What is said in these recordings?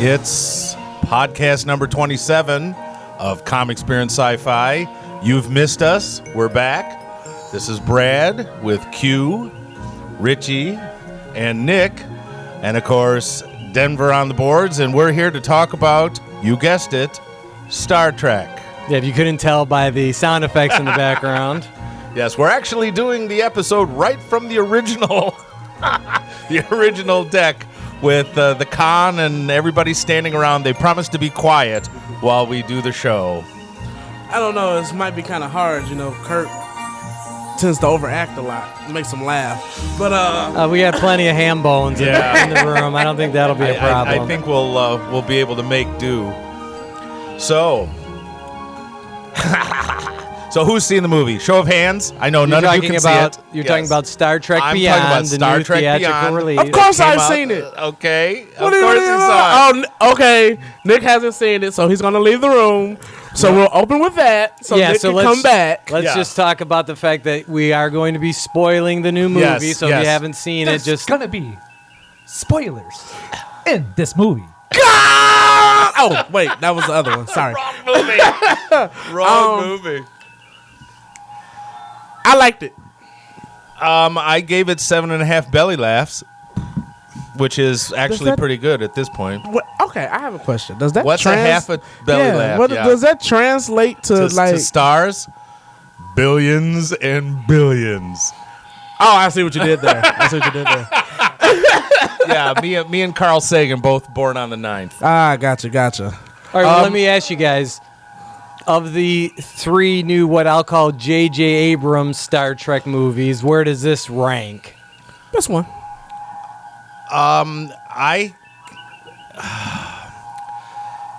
It's podcast number 27 of Comic Experience Sci-Fi. You've missed us. We're back. This is Brad with Q, Richie, and Nick, and of course, Denver on the boards. And we're here to talk about, you guessed it, Star Trek. Yeah, if you couldn't tell by the sound effects in the background. Yes, we're actually doing the episode right from the original, the original deck with the con and everybody standing around. They promised to be quiet while we do the show. I don't know. This might be kind of hard. You know, Kurt tends to overact a lot. It makes him laugh. But we got plenty of ham bones in the room. I don't think that'll be a problem. I think we'll be able to make do. So. So who's seen the movie? Show of hands. I know none of you can see it. You're talking about Star Trek I'm Beyond, talking about Star the new Trek theatrical Beyond. release. of course I've seen it. Okay. Of What do you course you saw it. Oh, okay. Nick hasn't seen it, so he's going to leave the room. So we'll open with that, so Nick can come back. Let's just talk about the fact that we are going to be spoiling the new movie. Yes, so if you haven't seen it, There's gonna be spoilers in this movie. Oh, wait. That was the other one. Sorry. Wrong movie. I liked it. I gave it 7.5 belly laughs, which is actually that- pretty good at this point. Okay, I have a question. Does that What's a half a belly laugh? Yeah. Does that translate to To stars? Billions and billions. Oh, I see what you did there. Yeah, me and Carl Sagan both born on the 9th. Ah, gotcha. All right, well, let me ask you guys. Of the three new, what I'll call J.J. Abrams Star Trek movies, where does this rank? This one.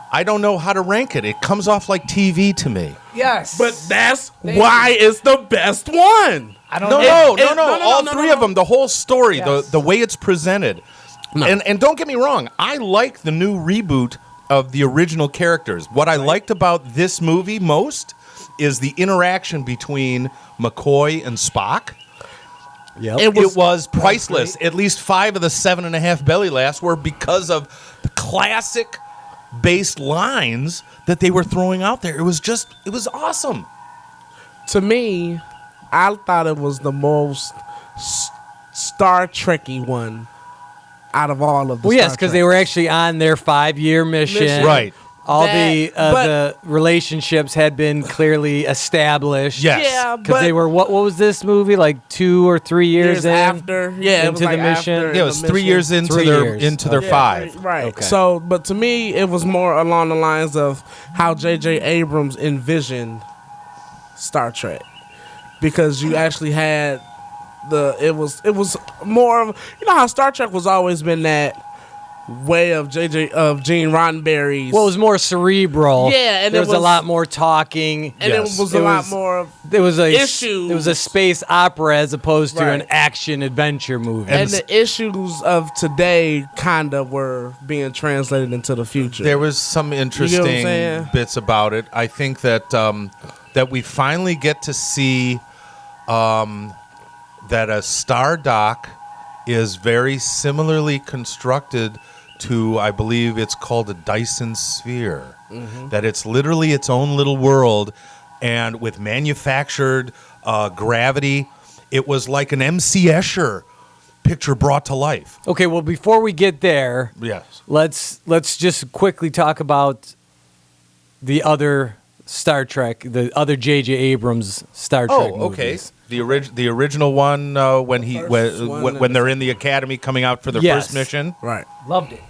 I don't know how to rank it. It comes off like TV to me. Yes, But that's why it's the best one. I don't No, know. all three of them, the whole story, Yes. the way it's presented. No. And don't get me wrong, I like the new reboot of the original characters. What I liked about this movie most is the interaction between McCoy and Spock. Yep. It was priceless. At least 5 of the 7.5 belly laughs were because of the classic based lines that they were throwing out there. It was awesome. To me, I thought it was the most Star Trek-y one out of all of the Well, yes, Star because Trek. they were actually on their 5-year mission. Right. All But- the relationships had been clearly established. Yes. Yeah, Because they were, what was this movie? Like 2 or 3 years in? after. Yeah, it was into like the mission? after Yeah, it was the 3 mission. years into 3 their years. into their Okay. 5. Right. Okay. So, but to me, it was more along the lines of how J.J. Abrams envisioned Star Trek, because you actually had it was more of, you know how Star Trek was always been that way of Gene Roddenberry's. Well, it was more cerebral. Yeah, and there it was a was- lot more talking. and Yes. it was It a lot was- more of There was issues. It was a space opera as opposed to Right. an action adventure movie. and the issues of today kind of were being translated into the future. There was some interesting saying? bits about it. I think that that we finally get to see that a star dock is very similarly constructed to, I believe it's called a Dyson sphere. Mm-hmm. That it's literally its own little world, and with manufactured gravity, it was like an M.C. Escher picture brought to life. Okay, well, before we get there, Yes. let's just quickly talk about the other Star Trek, the other J.J. Abrams Star Trek Oh, okay. movies. The original one when they're in the academy coming out for their Yes. first mission. right. Loved it.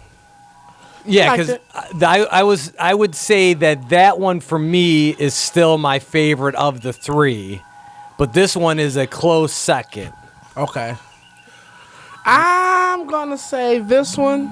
Yeah, liked because I would say that one for me is still my favorite of the three, but this one is a close second. Okay. I'm gonna say this one,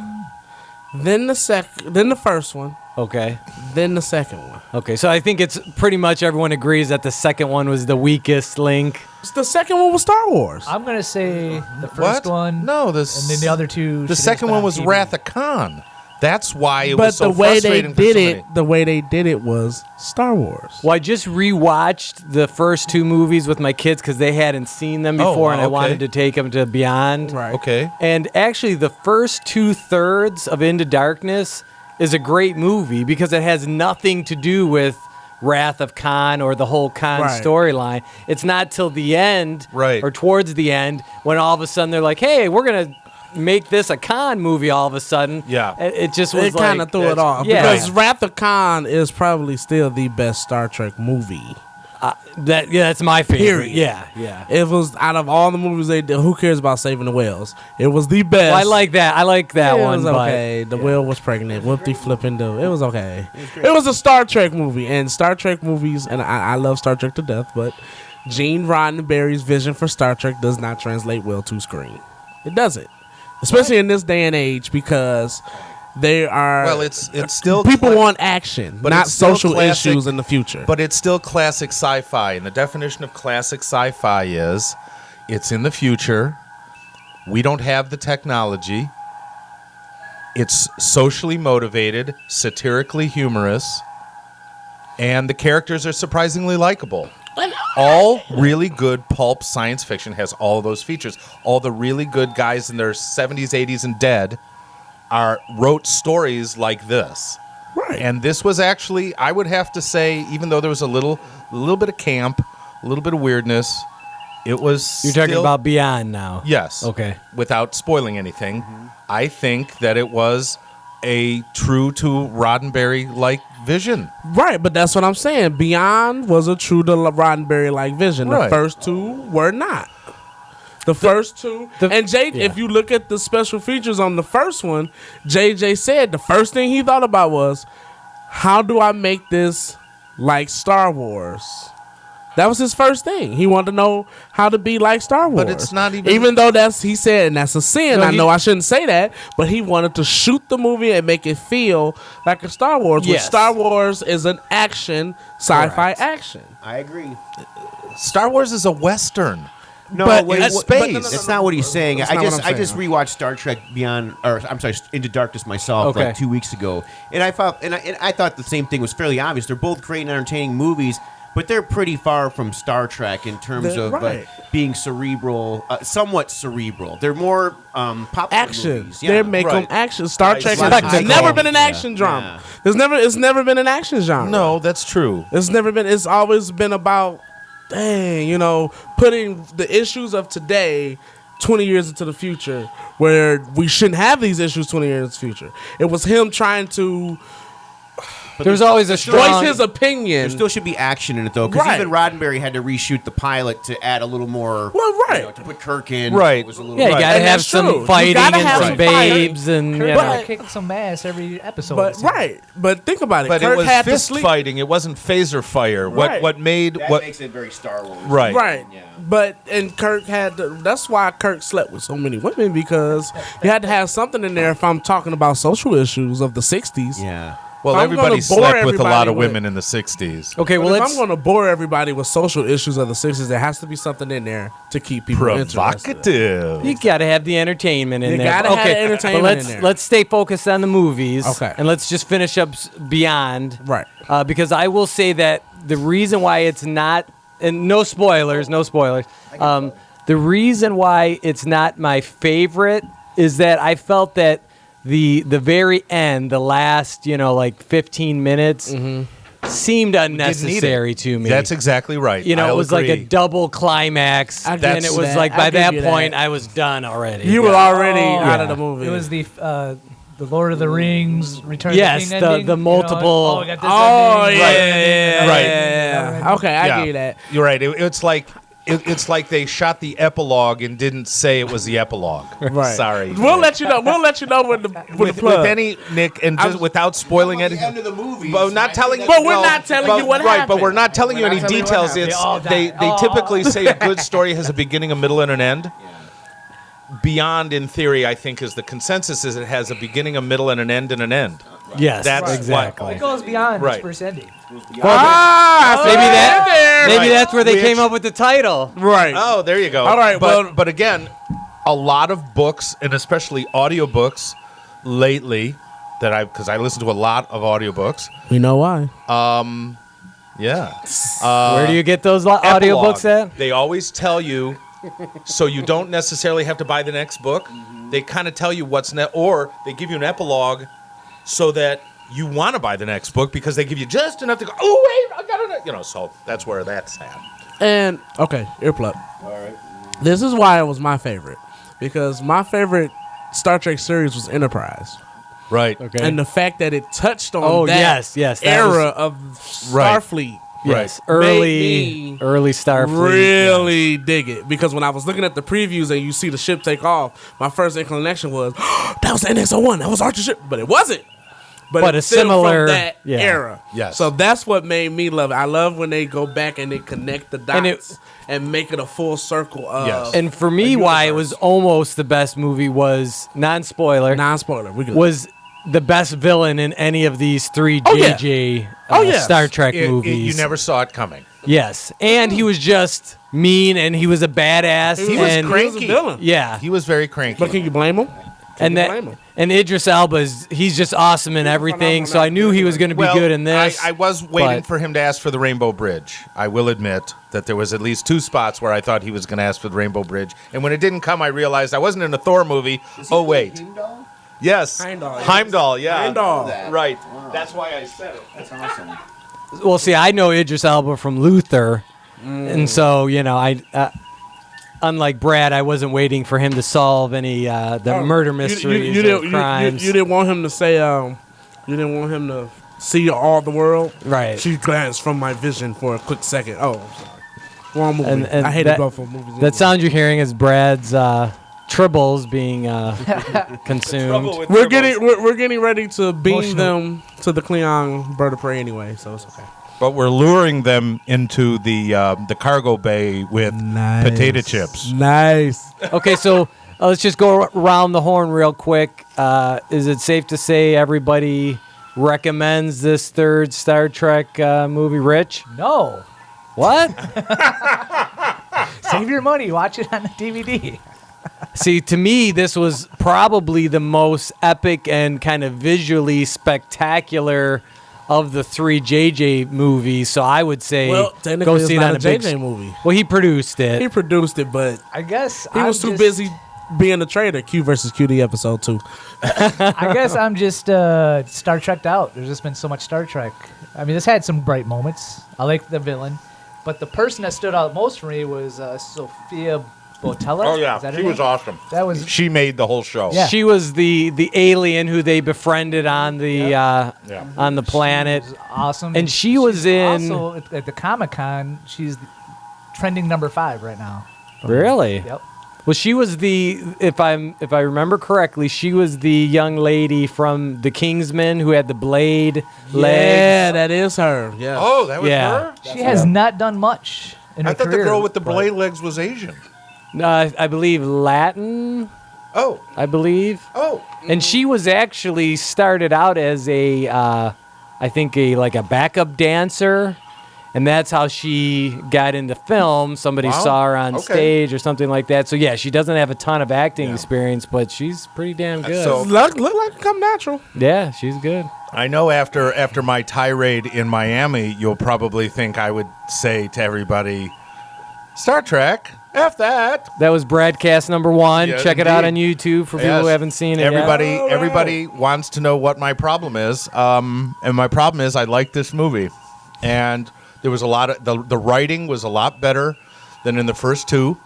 then the first one, Okay. then the second one. Okay, so I think it's pretty much everyone agrees that the second one was the weakest link. The second one was Star Wars. I'm gonna say the first What? one. No, and then the other two. The should second have one been was on TV. Wrath of Khan. That's why it but was so the way they frustrating for did so it, many. the way they did it was Star Wars. Well, I just rewatched the first two movies with my kids because they hadn't seen them Oh, before, and I okay. wanted to take them to Beyond. Right. Okay. And actually, the first 2/3 of Into Darkness is a great movie because it has nothing to do with Wrath of Khan or the whole Khan Right. storyline. It's not till the end, Right. or towards the end, when all of a sudden they're like, "Hey, we're gonna make this a Khan movie." All of a sudden, Yeah. it just was It kind of like, threw it off yeah. because Wrath of Khan is probably still the best Star Trek movie. that's my favorite. Period. Yeah. It was out of all the movies they did. Who cares about saving the whales? It was the best. Well, I like that. I like that it one. was but okay. The whale was pregnant. Whoop-de flipping do. It was okay. It was a Star Trek movie, and Star Trek movies, and I love Star Trek to death, but Gene Roddenberry's vision for Star Trek does not translate well to screen. It doesn't, especially in this day and age, because they are. Well, it's still people want action, but not it's still social classic- issues in the future. But it's still classic sci-fi, and the definition of classic sci-fi is it's in the future. We don't have the technology. It's socially motivated, satirically humorous, and the characters are surprisingly likable. All really good pulp science fiction has all of those features. All the really good guys in their 70s, 80s, and dead wrote stories like this. Right. And this was actually, I would have to say, even though there was a little bit of camp, a little bit of weirdness, it was you're talking still- about Beyond now. Yes. Okay. Without spoiling anything, I think that it was a true to Roddenberry-like vision. Right, but that's what I'm saying. Beyond was a true to Roddenberry-like vision. The Right. first two were not. The first two, and Jay, if you look at the special features on the first one, JJ said the first thing he thought about was, how do I make this like Star Wars? That was his first thing. He wanted to know how to be like Star Wars. But it's not even- Even though he said, and that's a sin. No, I know I shouldn't say that, but he wanted to shoot the movie and make it feel like a Star Wars. Which Yes. Star Wars is an action, sci-fi Correct. action. I agree. Star Wars is a Western. No, But wait, it's what- space. but that's not what he's saying. That's I not what just I'm I just saying. rewatched Star Trek Beyond, or I'm sorry, Into Darkness myself Okay. like 2 weeks ago, and I thought the same thing was fairly obvious. They're both great and entertaining movies, but they're pretty far from Star Trek in terms They're of right. being cerebral, somewhat cerebral. They're more popular Action. movies. Yeah. They make them Right. action. Star Right. Trek It's has never been an Yeah. action drama. Yeah. It's never been an action genre. No, that's true. It's never been. It's always been about, dang, putting the issues of today 20 years into the future, where we shouldn't have these issues 20 years into the future. It was him trying to There's always a voice strong. his opinion. There still should be action in it though, because Right. even Roddenberry had to reshoot the pilot to add a little more. Well, right. to put Kirk in. Right. It was a little Yeah, you Right. gotta And have that's true. some You fighting gotta and have some some fighting. babes and Kirk you But- know. kicking some ass every episode. But right, but think about it. But Kirk it was had to fist sleep. fighting. It wasn't phaser fire. Right. What made That what makes it very Star Wars. right. Right. Yeah. But and Kirk had to, that's why Kirk slept with so many women, because you had to have something in there if I'm talking about social issues of the 60s. Yeah. Well, I'm everybody gonna bore slept with a lot everybody of with- women in the 60s. Okay, But well if let's. I'm going to bore everybody with social issues of the 60s, there has to be something in there to keep people interested. Provocative. You gotta have the entertainment in You there. gotta have the entertainment but let's in there. let's stay focused on the movies. Okay. And let's just finish up Beyond. Right. Because I will say that the reason why it's not, and no spoilers, the reason why it's not my favorite is that I felt that the very end, the last, 15 minutes, seemed unnecessary to me. That's exactly right. it I'll was like a agree. double climax, I and give it you was that. like I by give that you point that. I was done already. You were already Oh, out of yeah. the movie. It was the Lord of the Rings Return Yes, of the King the ending. multiple- We got this Oh, ending, yeah, that yeah, ending, right. that ending. Okay, I Yeah. give you that. You're right. It's like they shot the epilogue and didn't say it was the epilogue. Right. Sorry. We'll let you know. We'll let you know when the with plug. any Nick and just without spoiling At the anything. end of the movie. But not telling you. But we're not telling you what right, but happened. we're not telling you We're any not telling you what details. happened. It's They all they died. typically say a good story has a beginning, a middle, and an end. Beyond, in theory, I think is the consensus is it has a beginning, a middle, and an end, and an end. Yes, That's exactly. It goes beyond Right. its first ending. Maybe that. Maybe Right. that's where they We came up with the title. Right. Oh, there you go. All right, well- but again, a lot of books and especially audiobooks lately because I listen to a lot of audiobooks. We know why. Yeah. Where do you get those audiobooks Epilogue. at? They always tell you, so you don't necessarily have to buy the next book. They kind of tell you what's next, or they give you an epilogue so that you want to buy the next book because they give you just enough to go, oh, wait, I got it. You know, so that's where that's at. And, okay, earplug. All right. This is why it was my favorite. Because my favorite Star Trek series was Enterprise. Right. Okay. And the fact that it touched on that yes, that era was- of Right. Starfleet. Yes, Made early Starfleet. Really dig it. Because when I was looking at the previews and you see the ship take off, my first inclination was, that was the NX-01, that was Archer's ship. But it wasn't. But a it's still similar- from that yeah. era. Yes. So that's what made me love it. I love when they go back and they connect the And it- dots and make it a full circle of Yes. And for me, a why it universe. was almost the best movie was non-spoiler. Non-spoiler. We good. Was the best villain in any of these three Oh, yeah. JJ Oh, yes. Star Trek You movies. never saw it coming. Yes, and he was just mean, and he was a badass. He was and, crazy. He was a villain. Yeah, He was very cranky. But can you blame him? and Idris Elba he's just awesome in everything. So I knew he was going to be good in this. I was waiting but- for him to ask for the Rainbow Bridge. I will admit that there was at least 2 spots where I thought he was going to ask for the Rainbow Bridge. And when it didn't come, I realized I wasn't in a Thor movie. Oh, wait. Yes. Heimdall. Heimdall, yeah. Heimdall. Right. That's why I said it. That's awesome. Well, see, I know Idris Elba from Luther, and so I. Unlike Brad, I wasn't waiting for him to solve any the murder mysteries or crimes. You didn't want him to say. You didn't want him to see all the world. Right. She glanced from my vision for a quick second. Oh, I'm sorry. Wrong movie. And I hated that- both of movies. That sound you're hearing is Brad's tribbles being consumed. We're getting ready to beam them to the Klingon bird of prey anyway, so it's okay. But we're luring them into the cargo bay with potato chips. Nice. Okay, so let's just go around the horn real quick. Is it safe to say everybody recommends this third Star Trek movie? Rich? No. What? Save your money. Watch it on the DVD. See, to me, this was probably the most epic and kind of visually spectacular of the 3 JJ movies. So I would say Well, technically, go it's see it not on a a big JJ movie. Well, he produced it. He produced it, but I guess he was too busy being a trader. Q versus QD episode 2. I guess I'm just Star Trek'd out. There's just been so much Star Trek. I mean, this had some bright moments. I like the villain, but the person that stood out most for me was Sophia Botella. Oh, yeah. Is that her She was name? awesome. That was She made the whole show. Yeah. She was the alien who they befriended on the on the planet. was awesome. And she was she's in- also at the Comic-Con. She's trending number 5 right now. Really? Yep. Well, she was if I remember correctly, she was the young lady from the Kingsman who had the blade Yeah, legs. that is her. Yeah. Oh, that was Yeah. her? She has not done much in her I thought career. the girl with the but- blade legs was Asian. I believe Latin. Oh. I believe. Oh. And she was actually started out as I think a backup dancer, and that's how she got into film. Somebody Wow. saw her on Okay. stage or something like that. So yeah, she doesn't have a ton of acting experience, but she's pretty damn good. So- Look like it come natural. Yeah, she's good. I know after my tirade in Miami, you'll probably think I would say to everybody, Star Trek, F that. That was broadcast number 1. Yeah, Check it out on indeed. YouTube for people Yes. who haven't seen it Everybody, yet. everybody wants to know what my problem is. And my problem is I like this movie. And there was a lot of, the writing was a lot better than in the first 2.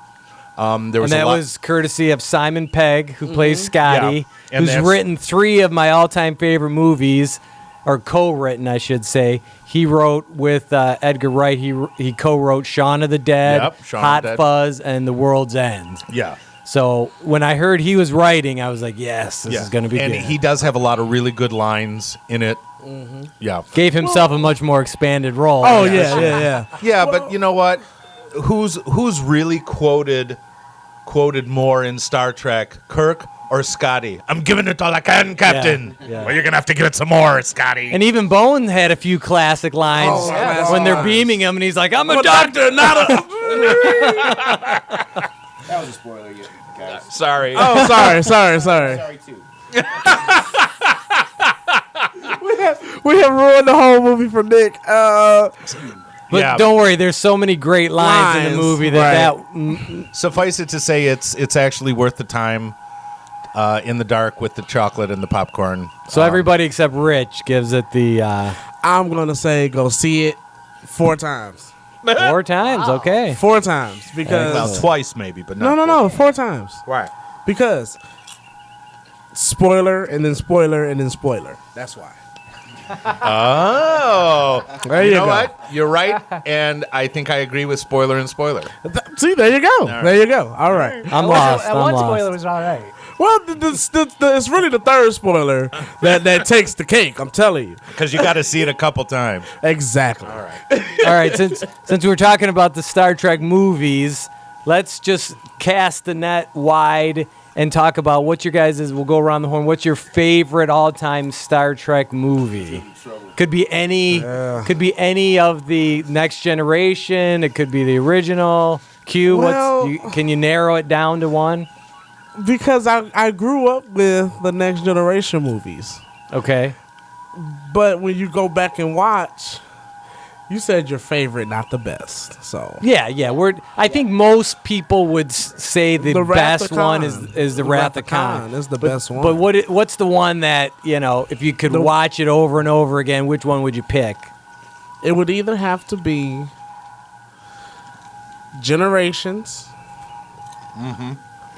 There And was a that lot. was courtesy of Simon Pegg, who plays Scotty, Yeah. And who's that's- written 3 of my all-time favorite movies, or co-written, I should say. He wrote with Edgar Wright. He co-wrote Shaun of the Dead, Yep, Shaun of Hot the Dead. Fuzz, and The World's End. Yeah. So when I heard he was writing, I was like, yes, this is going to be and good. he does have a lot of really good lines in it. Yeah. Gave himself a much more expanded role. Oh yeah. Yeah, but you know what? Who's really quoted more in Star Trek, Kirk or Scotty? I'm giving it all I can, Captain. yeah. Well, you're gonna have to give it some more, Scotty. And even Bone had a few classic lines Oh, yeah. when they're beaming him, and he's like, I'm a I'm a doctor. doctor, not a. That was a spoiler, guys. Sorry. Oh, sorry. Sorry, too. We have ruined the whole movie for Nick. But Yeah. don't worry, there's so many great lines in the Lines, movie right. that Suffice it to say, it's actually worth the time. in the dark with the chocolate and the popcorn. So everybody except Rich gives it the I'm gonna say go see it 4 times. 4 times. Okay. 4 times because Well, twice maybe, but not no, 4 times Why? because spoiler and then spoiler and then spoiler. That's why. Oh, There you you know go. what? You're right, and I think I agree with spoiler and spoiler. See, there you go. right. There you go. All right. I'm lost. That I'm one lost. spoiler was all right. Well, it's really the third spoiler that takes the cake. I'm telling you. Because you got to see it a couple times. Exactly. All right. All right, since we're talking about the Star Trek movies, let's just cast the net wide and talk about what your guys is. We'll go around the horn. What's your favorite all-time Star Trek movie? Could be any. Could be any of the Next Generation. It could be the original. Q. Well- Can you narrow it down to one? Because I grew up with the Next Generation movies. Okay. But when you go back and watch, you said your favorite, not the best. So Yeah. I think most people would say the Wrath best of one Khan. is the Wrath of Khan. Is the best one. But what's the one that, if you could watch it over and over again, which one would you pick? It would either have to be Generations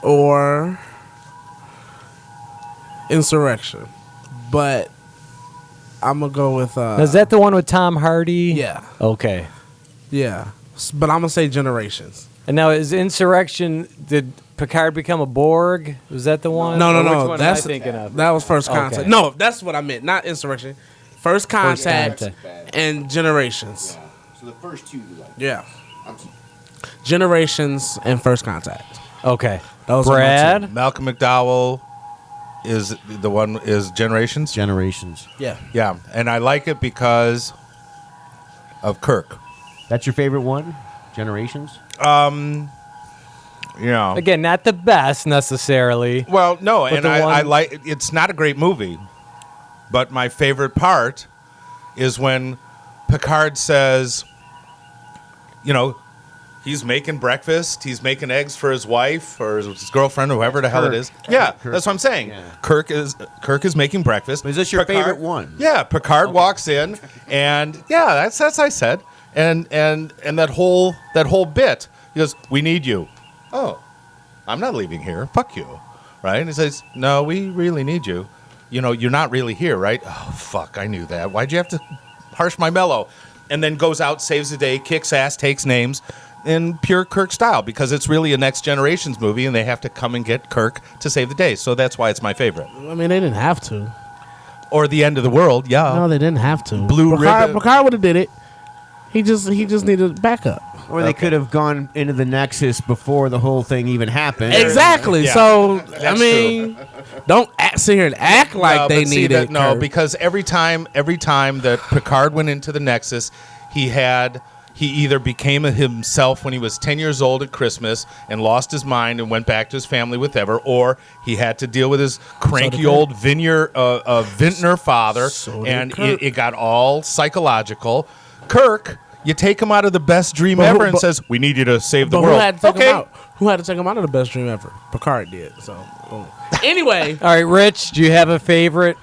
or Insurrection. But I'm going to go with... Is that the one with Tom Hardy? Yeah. Okay. Yeah. But I'm going to say Generations. And now, is Insurrection, did Picard become a Borg? Was that the one? No. Or which one am I That's thinking of? That was First Contact. Okay. No, that's what I meant. Not Insurrection. First Contact, Contact. and Generations. So the first 2 you like. Yeah. Generations and First Contact. Okay. Those are my Brad? Malcolm McDowell is the one, is Generations? Generations. Yeah. Yeah, and I like it because of Kirk. That's your favorite one? Generations? Yeah. Again, not the best necessarily. Well, no, But and the I one- like it's not a great movie, but my favorite part is when Picard says, he's making breakfast, he's making eggs for his wife or his girlfriend, or whoever the hell it is. Yeah, that's what I'm saying. Yeah. Kirk is making breakfast. Is this your favorite one? Yeah, Picard walks in, and that's I said, and that whole bit. He goes, "We need you." Oh, I'm not leaving here. Fuck you, right? And he says, "No, we really need you. You're not really here, right?" Oh, fuck, I knew that. Why'd you have to harsh my mellow? And then goes out, saves the day, kicks ass, takes names, in pure Kirk style, because it's really a Next Generations movie, and they have to come and get Kirk to save the day. So that's why it's my favorite. I mean, they didn't have to. Or the end of the world, yeah. No, they didn't have to. Blue ribbon. Picard would have did it. He just needed backup. Or they could have gone into the Nexus before the whole thing even happened. Exactly. Yeah. So That's I mean, don't sit here and act like No, they but see needed. that, no, Kirk. because every time that Picard went into the Nexus, he either became himself when he was 10 years old at Christmas and lost his mind and went back to his family with Ever, or he had to deal with his cranky old vintner father, So did and Kirk. it got all psychological. Kirk, you take him out of the best dream But who- ever and but- says, "We need you to save the But world." who had to take Okay. him out? Who had to take him out of the best dream ever? Picard did. So boom. Anyway, All right, Rich, do you have a favorite?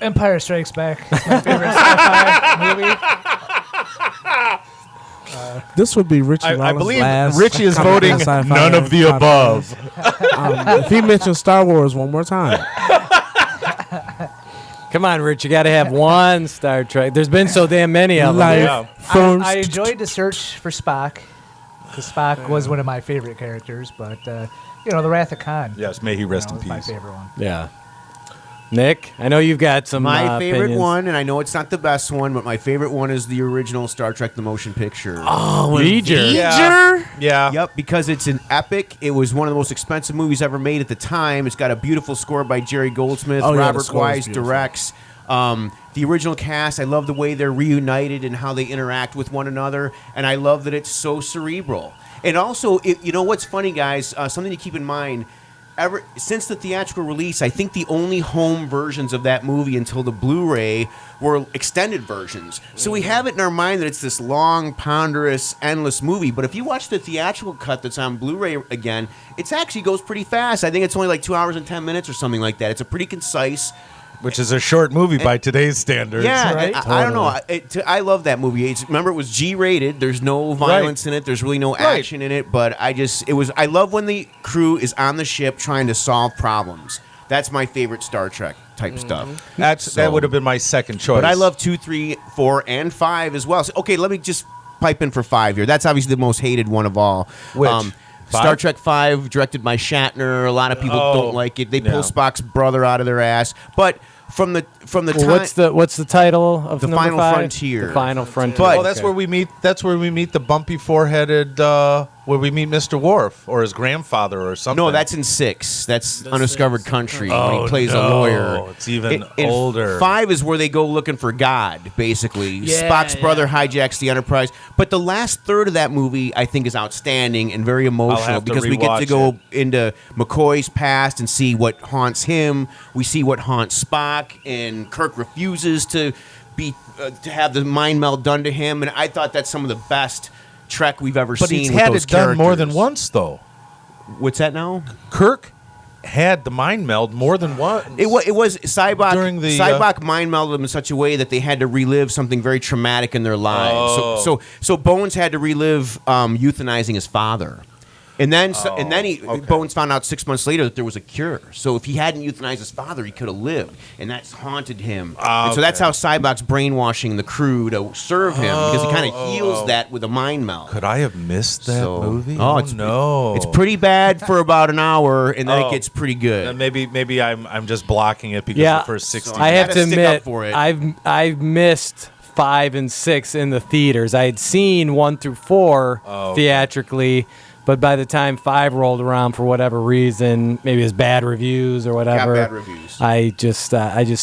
Empire Strikes Back. My favorite sci-fi movie. this would be Richie. I Rollins' believe last Richie is comment voting on Sci-Fi none of the podcast. above. If he mentions Star Wars one more time, Come on, Rich, you got to have one Star Trek. There's been so damn many of them. life Yeah. forms. I enjoyed the search for Spock, because Spock was one of my favorite characters. But the Wrath of Khan. Yes, may he rest in was my peace. favorite one. Yeah. Nick, I know you've got some My favorite opinions. one, and I know it's not the best one, but my favorite one is the original Star Trek: The Motion Picture. Oh, Voyager. Yeah. Yep, because it's an epic. It was one of the most expensive movies ever made at the time. It's got a beautiful score by Jerry Goldsmith. Oh, yeah, the Robert score is Wise beautiful. directs. The original cast, I love the way they're reunited and how they interact with one another. And I love that it's so cerebral. And also, you know what's funny, guys? Something to keep in mind. since the theatrical release, I think the only home versions of that movie until the Blu-ray were extended versions. So we have it in our mind that it's this long, ponderous, endless movie. But if you watch the theatrical cut that's on Blu-ray again, it actually goes pretty fast. I think it's only like 2 hours and 10 minutes or something like that. It's a pretty concise. Which is a short movie by today's standards. Yeah, right? I don't know. I love that movie. Remember, it was G-rated. There's no violence in it. There's really no action in it. But I love when the crew is on the ship trying to solve problems. That's my favorite Star Trek type stuff. That would have been my second choice. But I love 2, 3, 4, and 5 as well. So, okay, let me just pipe in for 5 here. That's obviously the most hated one of all. Which? Star Trek 5, directed by Shatner. A lot of people don't like it. They pull Spock's brother out of their ass. But from the time, What's the title of The number Final 5? Frontier. The Final Frontier. But- that's where we meet. That's where we meet the bumpy foreheaded. Where we meet Mr. Worf or his grandfather or something. no, that's in 6. That's Undiscovered 6. Country Oh, when he plays no. a lawyer. It's even In older. 5 is where they go looking for God, basically. Yeah, Spock's yeah. brother hijacks the Enterprise. But the last third of that movie, I think, is outstanding and very emotional have to because we get to rewatch go into McCoy's past and see what haunts him. We see what haunts Spock, and Kirk refuses to have the mind meld done to him. And I thought that's some of the best Trek we've ever But seen. he's with had those it done more than characters. once, though. What's that now? Kirk had the mind meld more than once. It was Cybok. During the, Cybok mind melded them in such a way that they had to relive something very traumatic in their lives. Oh. So Bones had to relive euthanizing his father. And then Bones found out 6 months later that there was a cure. So if he hadn't euthanized his father, he could have lived, and that's haunted him. And so that's how Cybok's brainwashing the crew to serve him because he kind of heals that with a mind meld. Could I have missed that movie? Oh, it's no! It's pretty bad for about an hour, and then it gets pretty good. Maybe I'm just blocking it because Yeah. the first 60. I have gotta to stick up admit, for it. I've missed 5 and 6 in the theaters. I had seen 1 through 4 theatrically, but by the time 5 rolled around for whatever reason, maybe it was bad reviews or whatever. bad reviews. I just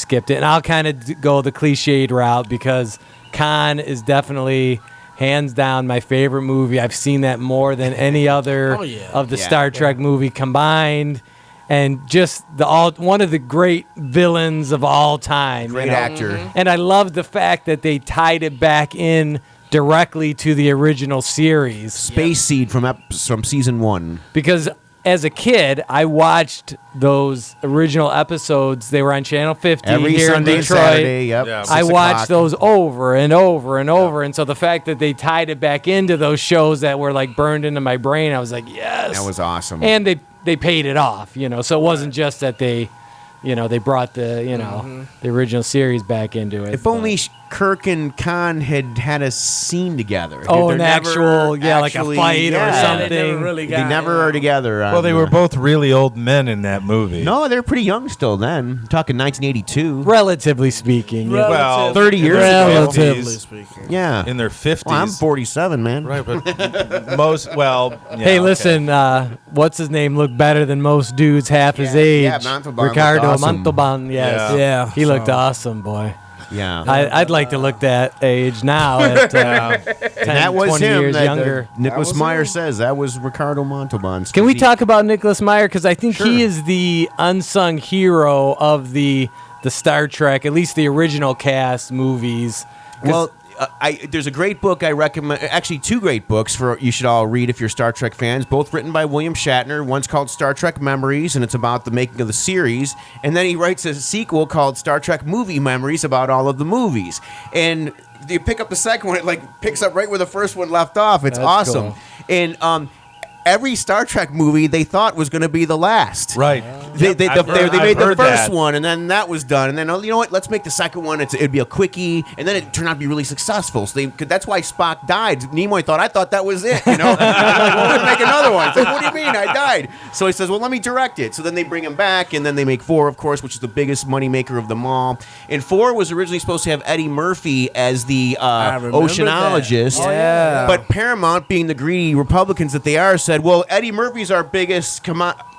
skipped it, and I'll kind of go the cliched route because Khan is definitely hands down my favorite movie. I've seen that more than any other Oh, yeah. of the Yeah. Star Trek movie combined. And just one of the great villains of all time. Great you know? actor. And I love the fact that they tied it back in directly to the original series. Space Seed from season 1. Because as a kid, I watched those original episodes. They were on Channel 50 Every here Sunday in and Detroit. Saturday, yep. Yeah. 6 I watched o'clock. those over and over and over. And so the fact that they tied it back into those shows that were like burned into my brain, I was like, yes. That was awesome. And they paid it off, so it wasn't just that they brought the the original series back into it. if only Kirk and Khan had a scene together. Oh, They're an never actual, like a fight or something. They never really got They never are together. well, they were both really old men in that movie. No, they're pretty young still then. I'm talking 1982. Relatively speaking. yeah. Well, 30 years ago. relatively 50s, speaking. Yeah. in their 50s. Well, I'm 47, man. Right, but yeah, Hey, okay. listen, what's his name looked better than most dudes half his age. yeah, Montalban looked Ricardo awesome. Montalban, yes. Yeah, He looked so- awesome, boy. Yeah. I'd like to look that age now at 10, and that was 20 him. years that, younger. Nicholas was Meyer him. says that was Ricardo Montalban. Can we talk about Nicholas Meyer? Because I think Sure. he is the unsung hero of the Star Trek, at least the original cast movies. 'Cause- Well, there's a great book I recommend. Actually, 2 great books you should all read if you're Star Trek fans. Both written by William Shatner. One's called Star Trek Memories, and it's about the making of the series. And then he writes a sequel called Star Trek Movie Memories about all of the movies. And you pick up the second one, it picks up right where the first one left off. It's That's awesome. cool. And every Star Trek movie they thought was going to be the last. Right. They I've made the heard first that. one, and then that was done. And then, you know what? Let's make the second one. It'd be a quickie, and then it turned out to be really successful. So that's why Spock died. Nimoy I thought that was it. You know, like, well, we're gonna make another one. It's like, what do you mean? I died. So he says, well, let me direct it. So then they bring him back, and then they make 4, of course, which is the biggest moneymaker of them all. And 4 was originally supposed to have Eddie Murphy as the remember oceanologist. that. Oh, yeah. But Paramount, being the greedy Republicans that they are, said, well, Eddie Murphy's our biggest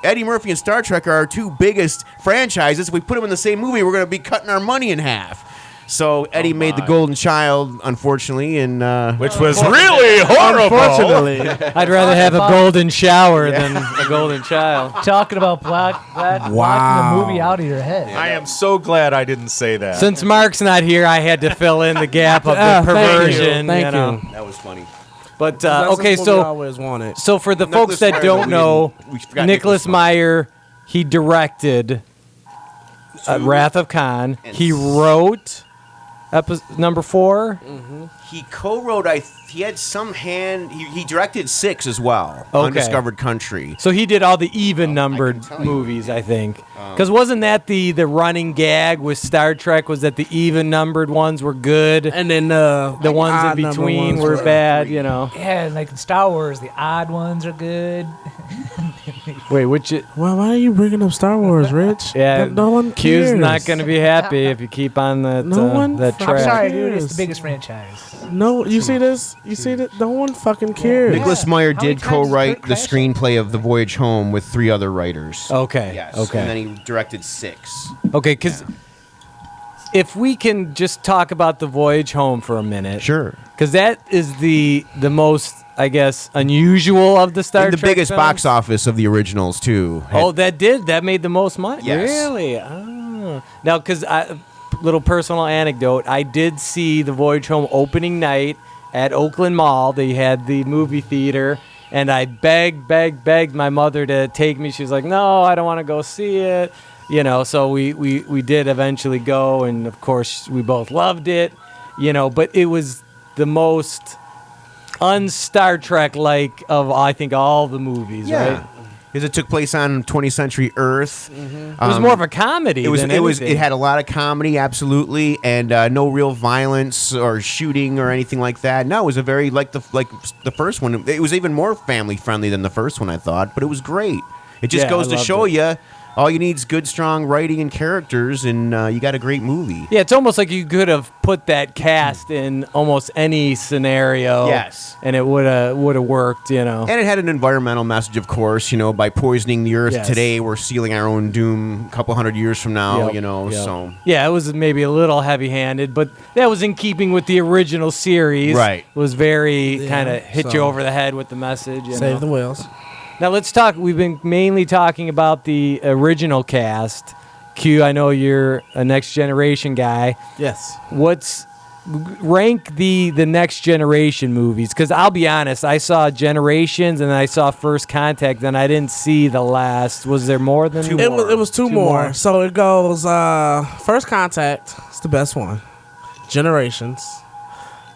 Eddie Murphy and Star Trek are our 2 biggest franchises. If we put them in the same movie, we're going to be cutting our money in half. So Eddie made the Golden Child, unfortunately, and which was really horrible. Unfortunately, I'd rather have a golden shower than a golden child. Talking about blocking the movie out of your head. I am so glad I didn't say that. Since Mark's not here, I had to fill in the gap of the perversion. Thank you. know. that was funny. But That's okay, what we so always wanted. for the Nicholas folks that Meyer, don't know, we forgot Nicholas Meyer, he directed Two. Wrath of Khan. And He wrote number 4. He co-wrote. He had some hand. He directed 6 as well. Okay. Undiscovered Country. So he did all the even-numbered I can tell you. movies, I think. Because wasn't that the running gag with Star Trek? Was that the even-numbered ones were good, And then the ones in odd number between ones were bad? You know. Yeah, and like in Star Wars, the odd ones are good. Wait, which? Well, why are you bringing up Star Wars, Rich? Yeah, no one cares. Q's not going to be happy if you keep on that No one that fucking track. I'm sorry, dude. cares. It's the biggest franchise. No, you see this? You see that? No one fucking cares. Nicholas Yeah. Meyer How many did times has co-write Kirk the crashed? screenplay of The Voyage Home with 3 other writers. Okay. Yes. Okay. And then he directed 6. Okay, because if we can just talk about the Voyage Home for a minute, Sure. because that is the most, I guess, unusual of the Star And the Trek biggest films. box office of the originals too. Oh, that made the most money. Yes. Really? Oh. Now, because little personal anecdote, I did see the Voyage Home opening night at Oakland Mall. They had the movie theater. And I begged my mother to take me. She was like, "No, I don't want to go see it." You know, so we did eventually go, and of course we both loved it. You know, but it was the most un-Star Trek like of I think all the movies, right? Because it took place on 20th century Earth. It was more of a comedy. It was. than It was. anything. It had a lot of comedy, absolutely, and no real violence or shooting or anything like that. No, it was a very like the first one. It was even more family friendly than the first one, I thought. But it was great. It just Yeah, goes I to loved show it. you, all you need is good, strong writing and characters, and you got a great movie. Yeah, it's almost like you could have put that cast in almost any scenario. Yes. and it would have worked. You know. And it had an environmental message, of course. You know, by poisoning the earth Yes. today, we're sealing our own doom a couple hundred years from now. Yep, You know, yep. so Yeah, it was maybe a little heavy-handed, but that was in keeping with the original series. Right. It was very Yeah, kind of hit you so- over the head with the message. You know? Save the whales. Now let's talk. We've been mainly talking about the original cast. Q, I know you're a Next Generation guy. Yes. Rank the Next Generation movies? Because I'll be honest, I saw Generations and then I saw First Contact, and I didn't see the last. Was there more than It was two more. So it goes First Contact. It's the best one. Generations.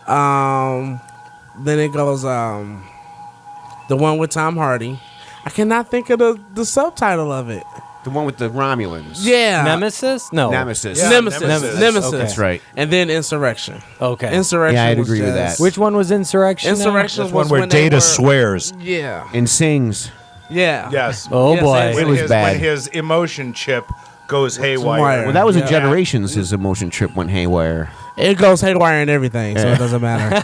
Then it goes the one with Tom Hardy. I cannot think of the subtitle of it. the one with the Romulans. Yeah. Nemesis? No. Nemesis. Yeah, Nemesis. Nemesis. Nemesis. Okay. That's right. And then Insurrection. Okay. Insurrection. Yeah, I'd was agree with just- that. Which one was Insurrection? now? Insurrection That's was one where when they Data were- swears. Yeah. And sings. Yeah. Yes. Oh Yes, boy. yes. It was bad. When his emotion chip goes haywire. wire. Well, that was in Yeah. Generations. His emotion trip went haywire. It goes haywire and everything, so it doesn't matter.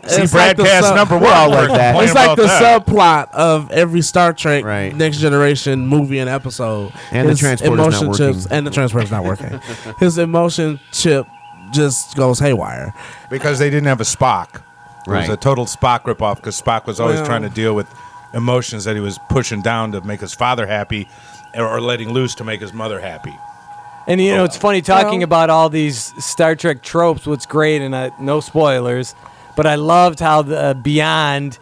See, It's like the Bradcast sub- number We're one. all like that. Complain It's like about the that. subplot of every Star Trek Right. Next Generation movie and episode. And the His transporter's not emotion working. chips and the transporter's not working. His emotion chip just goes haywire. Because they didn't have a Spock. It was Right. a total Spock ripoff because Spock was always Well- trying to deal with emotions that he was pushing down to make his father happy or letting loose to make his mother happy. And you know, it's funny talking Well- about all these Star Trek tropes. What's great, and no spoilers, but I loved how the Beyond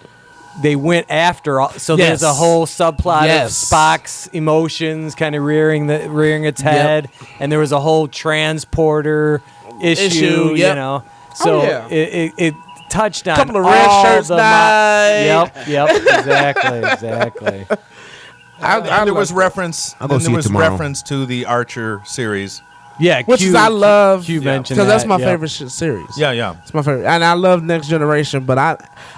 they went after. So Yes. there's a whole subplot Yes. of Spock's emotions kind of rearing its head, and there was a whole transporter issue. You Yep. know, so yeah. it touched on Couple of red all shirts the died. Yep, exactly. And there was reference. I'll go Then see there it was tomorrow. reference to the Archer series. Yeah, Which is I love Q mentioned because that's my that, favorite series. Yeah. It's my favorite, and I love Next Generation. But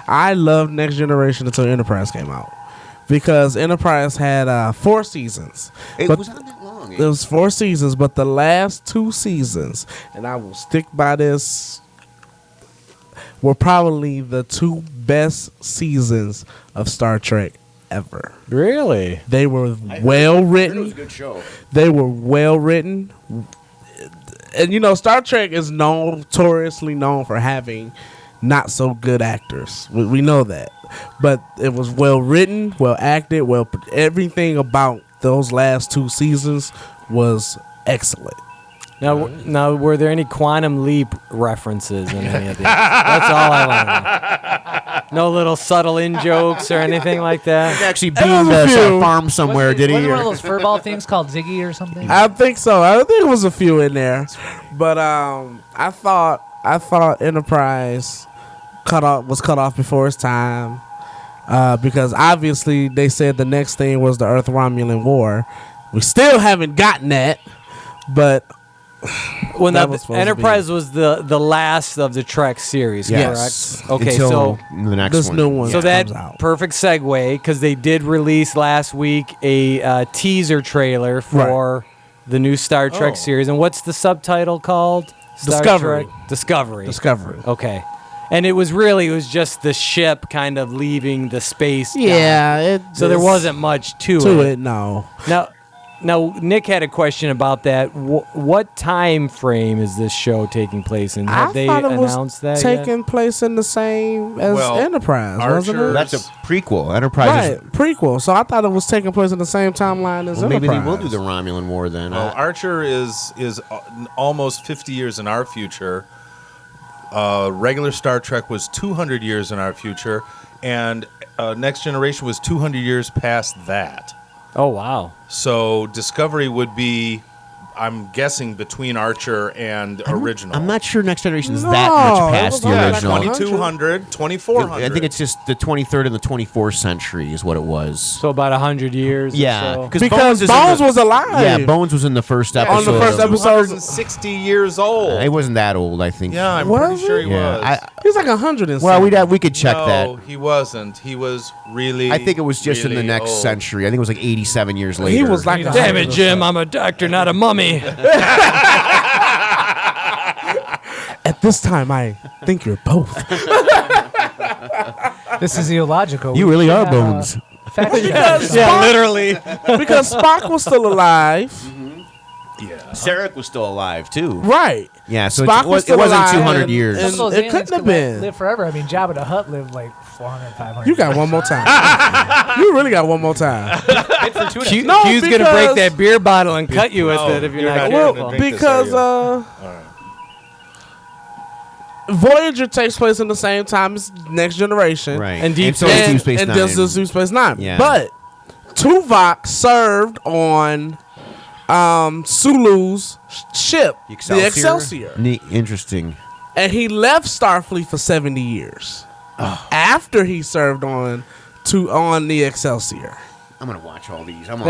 I loved Next Generation until Enterprise came out because Enterprise had 4 seasons. It But was not that long. it was 4 seasons, but the last 2 seasons, and I will stick by this, were probably the 2 best seasons of Star Trek ever. Really? They were well It was written. a good show. They were well written. And Star Trek is notoriously known for having not so good actors. We know that, but it was well written, well acted, everything about those last 2 seasons was excellent. Now, were there any Quantum Leap references in any of these? That's all I want to know. No little subtle in jokes or anything like that. He actually beamed a farm somewhere, did he? Was it one of those furball things called Ziggy or something? I think so. I think it was a few in there, but I thought Enterprise was cut off before its time because obviously they said the next thing was the Earth-Romulan War. We still haven't gotten that, but. Well, now, Enterprise was the last of the Trek series, yes. correct? Okay, until so the next this one. new one so that comes out. perfect segue because they did release last week a teaser trailer for the new Star Trek series. And what's the subtitle called? Discovery. Discovery. Okay. And it was just the ship kind of leaving the space. Yeah. So there wasn't much to it. No. Now, Nick had a question about that. What time frame is this show taking place in? Have they announced that taking yet? place in the same as Enterprise, wasn't it? That's a prequel. Enterprise is prequel. So I thought it was taking place in the same timeline as Enterprise. Maybe they will do the Romulan War then. Well, Archer is almost 50 years in our future. Regular Star Trek was 200 years in our future, and Next Generation was 200 years past that. Oh, wow. So Discovery would be, I'm guessing, between Archer and original. I'm not sure Next Generation is that much past the Yeah, original. 2200, 2400. I think it's just the 23rd and the 24th century is what it was. So about 100 years. Yeah, Or so. Because Bones was alive. Yeah, Bones was in the first episode. On the first episode. 260 years old. He wasn't that old, I think. Yeah, I'm Was pretty sure he he? was. He's like 100 and Well, something. we could check no, that. he wasn't. He was really. I think it was just in the really next old. century. I think it was like 87 years later. He was like Damn it, Jim! I'm a doctor, not a mummy. At this time, I think you're both. This is illogical. You We really should are have, Bones. fact check. Yeah, literally. Because Spock was still alive. Yeah. Sarek was still alive too. Right. Yeah, so Spock was it still wasn't alive, 200 and- years. Some of those It aliens couldn't have could been. live forever. I mean, Jabba the Hutt lived like 400, 500. You got one more time. You really got one more time. Q's No, gonna break because- that beer bottle and cut you with Oh, it if you're you're not not gonna careful. drink this, Because are Voyager takes place in the same time as Next Generation. Right. And Deep so Space- is Deep Space and Nine. this is Deep Space Nine. Yeah. But Tuvok served on Sulu's ship, the Excelsior. Neat, interesting. And he left Starfleet for 70 years after he served on the Excelsior. I'm gonna watch all these. I'm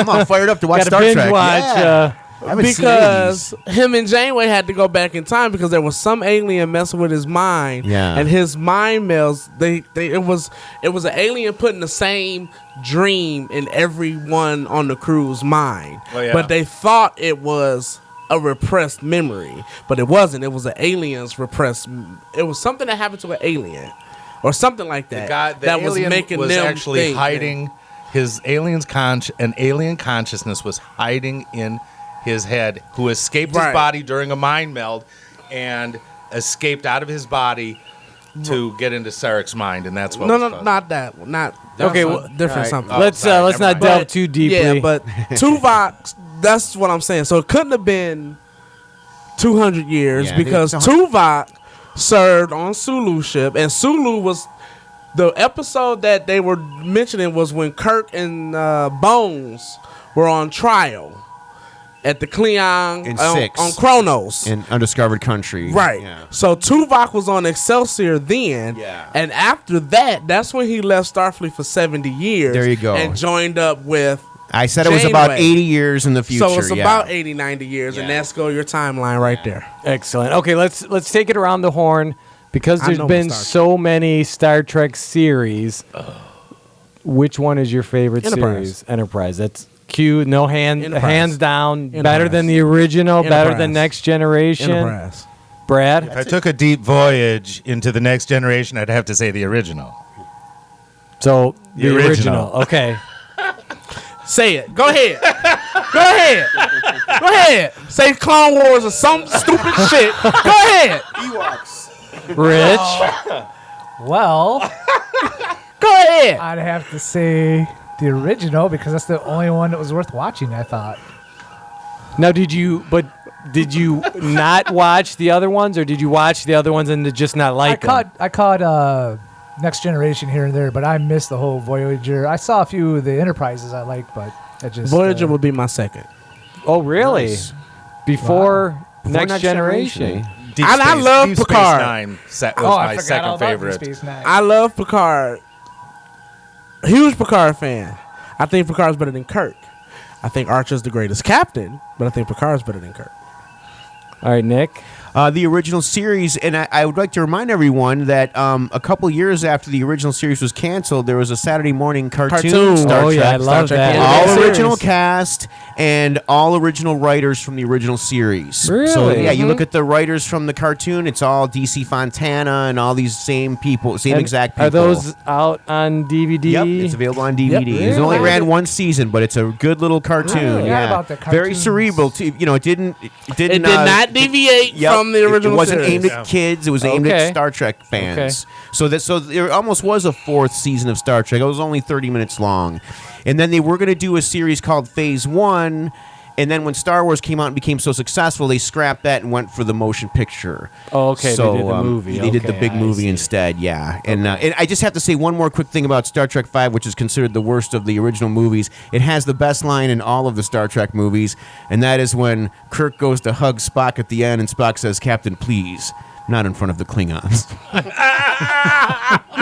all fired up to watch Got to Star binge Trek. watch. Yeah. I haven't seen any of these. Because him and Janeway had to go back in time because there was some alien messing with his mind. Yeah. And his mind melds. It was an alien putting the same dream in everyone on the crew's mind. Oh, yeah. But they thought it was a repressed memory, but it wasn't. It was an alien's repressed. It was something that happened to an alien, or something like that. The that was alien making was them actually think. hiding his an alien consciousness was hiding in his head, who escaped his Right. body during a mind meld and escaped out of his body to get into Sarek's mind, and that's what. No, was no, caused. not that. Not Okay, that's well, different all right. something. Oh, let's sorry, let's never not mind. delve too deeply. Yeah, but Tuvok, that's what I'm saying. So it couldn't have been 200 years Yeah, because it's Tuvok served on Sulu's ship, and Sulu was the episode that they were mentioning was when Kirk and Bones were on trial at the Klingon In 6. on Kronos. In Undiscovered Country. Right. Yeah. So Tuvok was on Excelsior then. Yeah. And after that, that's when he left Starfleet for 70 years. There you go. And joined up with. I said it was about Janeway. 80 years in the future. So it's yeah. about 80, 90 years, and Yeah. that's your timeline right there. Excellent. Okay, let's take it around the horn because I there's know been Star Trek. so many Star Trek series. Which one is your favorite Enterprise. series? Enterprise. That's Q. No Enterprise. hands down. Better Enterprise. than the original. Better Enterprise. than Next Generation. Enterprise. Brad. If I took a deep voyage into the next generation, I'd have to say the original. So The original. Okay. Say it. Go ahead. Go ahead. Go ahead. ahead. Say Clone Wars or some stupid shit. Go ahead. Rich. Well, Go ahead. I'd have to say the original because that's the only one that was worth watching, I thought. Now, did you not watch the other ones, or did you watch the other ones and just not like them? I caught Next Generation here and there, but I missed the whole Voyager. I saw a few of the Enterprises I liked, but I just Voyager would be my second. Oh, really? Nice. Before Before Next Generation. Deep And I Space- love Deep Space Picard. Nine was I my forgot second all about favorite. Deep Space Nine. I love Picard. Huge Picard fan. I think Picard's better than Kirk. I think Archer's the greatest captain, but I think Picard's better than Kirk. All right, Nick. The original series, and I would like to remind everyone that a couple years after the original series was canceled, there was a Saturday morning cartoon. Star Oh, Trek. yeah, I love that. All Series. original cast and all original writers from the original series. So Really? yeah, you look at the writers from the cartoon; it's all DC Fontana and all these same people, same And exact people. Are those out on DVD? Yep, it's available on DVD. Yep. It only Really? ran one season, but it's a good little cartoon. forgot Yeah, about the very cartoons. cerebral. Too. You know, it didn't. It did not deviate Yep. from the original It wasn't series. aimed at kids. It was aimed Okay. at Star Trek fans. So there almost was a fourth season of Star Trek. It was only 30 minutes long, and then they were going to do a series called Phase One. And then when Star Wars came out and became so successful, they scrapped that and went for the motion picture. Oh, okay, So they did the movie. they did the Okay, big I movie see. instead. Yeah, and I just have to say one more quick thing about Star Trek V, which is considered the worst of the original movies. It has the best line in all of the Star Trek movies, and that is when Kirk goes to hug Spock at the end, and Spock says, "Captain, please." Not in front of the Klingons.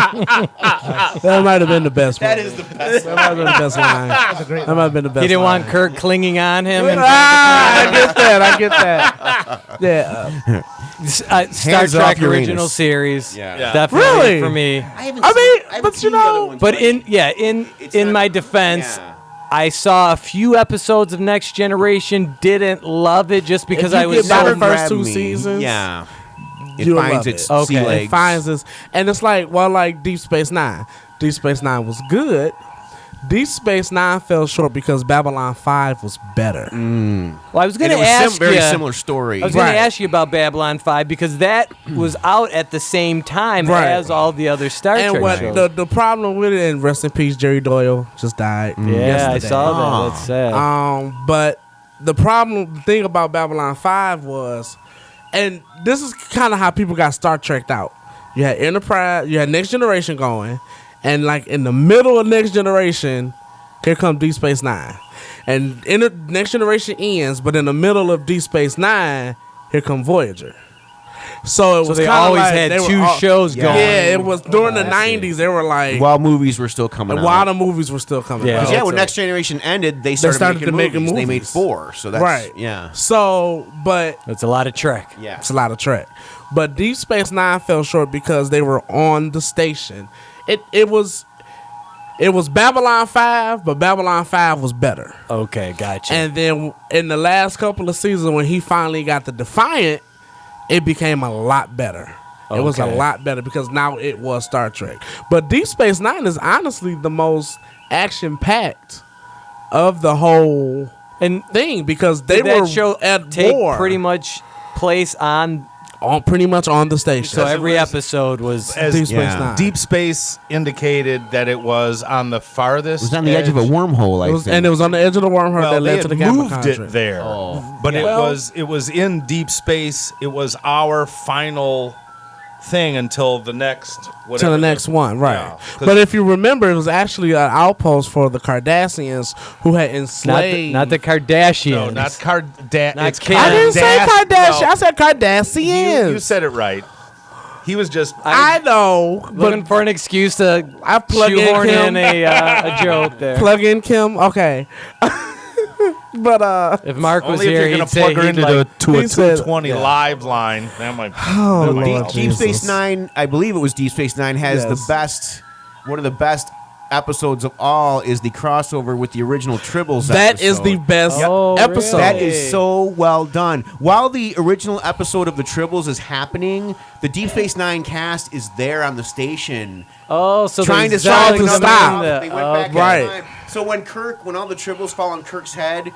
That might have been the best one. That is the best. That might have been the best line. That might have been the best He didn't line. want Kirk clinging on him. And I get that. I get that. Yeah. Star Hands off Trek Uranus. original series. Yeah. Definitely Really? for me. I mean, but you know, But in my defense, I saw a few episodes of Next Generation. Didn't love it just because I was get by so the first two seasons, Yeah. It you'll finds love its it. Okay. sea It legs. It finds this, and it's like Deep Space Nine. Deep Space Nine was good. Deep Space Nine fell short because Babylon 5 was better. Well, I was going And to it was ask very you. similar story. I was going Right. to ask you about Babylon 5 because that was out at the same time Right. as all the other Star And Trek what shows. the problem with it, and rest in peace, Jerry Doyle just died. Yeah, yesterday. I saw Oh. that. That's sad. But the thing about Babylon 5 was, and this is kind of how people got Star Trek out. You had Enterprise, you had Next Generation going, and like in the middle of Next Generation, here comes Deep Space Nine. And Next Generation ends, but in the middle of Deep Space Nine, here come Voyager. So it was they kinda always like had they were two shows Yeah. going. Yeah, it was during the I see. 90s. They were like, While movies were still coming out. while the movies were still coming Yeah. out. 'Cause, yeah, when Next Generation ended, they started to make making movies. They made movies. 4, so that's Right. yeah. So, but That's a lot of Trek. Yeah. it's a lot of Trek. But Deep Space Nine fell short because they were on the station. It was Babylon 5, but Babylon 5 was better. Okay, gotcha. And then in the last couple of seasons, when he finally got the Defiant, it became a lot better. It was a Okay. lot better because now it was Star Trek. But Deep Space Nine is honestly the most action-packed of the whole and thing because they did that were show at take war pretty much place on. pretty much on the station. So every episode was. As Deep Space Yeah. Nine. Deep Space indicated that it was on the farthest. It was on the edge of a wormhole, I think. and it was on the edge of the wormhole Well, that they led to had the Gamma moved contract. it there, Oh. but Yeah. it was in deep space. It was our final thing until the next To whatever the next one, right? Yeah, 'cause- But if you remember, it was actually an outpost for the Cardassians who had enslaved. Not the Kardashians. No, not Kardashian. Not It's Kim. I didn't say Kardashian. No. I said Cardassians. You said it right. He was just. I know, Looking but for an excuse to I plug in shoehorn Kim. in a joke there. Plug in Kim. Okay. But If Mark was only if here, you're he'd going to say plug her he'd into like, to a he said- 220 live line. That might. Oh, that might Lord help. Jesus. Deep Space Nine, I believe it was Deep Space Nine, has Yes. the best, one of the best episodes of all is the crossover with the original Tribbles that is the episode. best Oh, episode. That is so well done. While the original episode of the Tribbles is happening, the Deep Space Nine cast is there on the station oh, so trying to they're solve selling the them stop. in They went back in right. time. So when all the Tribbles fall on Kirk's head,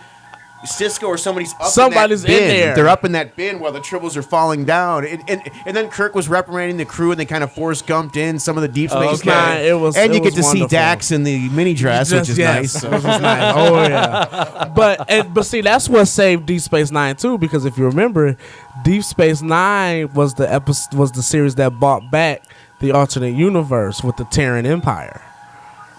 Cisco or somebody's up Somebody's in that bin. in there. They're up in that bin while the Tribbles are falling down. And then Kirk was reprimanding the crew, and they kind of Forrest Gumped in some of the Deep Space Okay. guys. It was- and it you get was to see wonderful. Dax in the mini dress, which is nice. Which was nice. Oh yeah. But see, that's what saved Deep Space Nine too, because if you remember, Deep Space Nine was the series that brought back the alternate universe with the Terran Empire.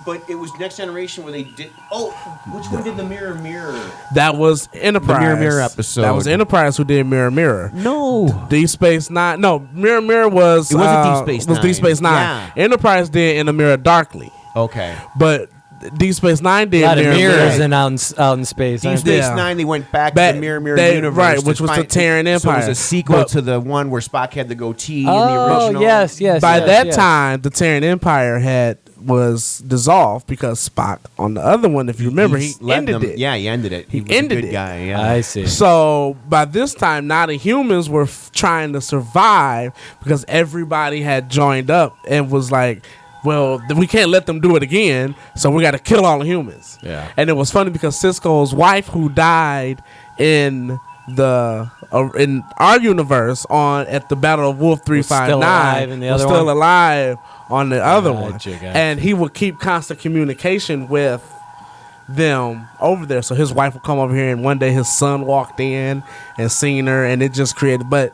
But it was Next Generation where they did. Oh, which one did the Mirror Mirror? That was Enterprise. Mirror Mirror episode. That was Enterprise who did Mirror Mirror. No. Deep Space Nine. No, Mirror Mirror was. It wasn't Deep Space Was Deep Nine. Space Nine. Yeah. Enterprise did In the Mirror Darkly, Okay. but Deep Space Nine did A lot of Mirror mirrors Mirror. out in space. Deep aren't Space Yeah. Nine, they went back Back- to the Mirror Mirror they- universe. right, to which was the find- Terran So it was Empire. a sequel But- to the one where Spock had the goatee in the Oh, original. yes. By yes, that yes. time, the Terran Empire was dissolved because Spock, on the other one, if you remember, he let ended them- it. Yeah, he ended it. He was ended a good it. guy. Yeah. I see. So by this time, now the humans were trying to survive because everybody had joined up and was like, well, we can't let them do it again, so we got to kill all the humans. Yeah. And it was funny because Cisco's wife, who died in in our universe at the Battle of Wolf 359, alive in the was other still one? alive on the other one, Gotcha. and he would keep constant communication with them over there. So his wife would come over here, and one day his son walked in and seen her, and it just created. But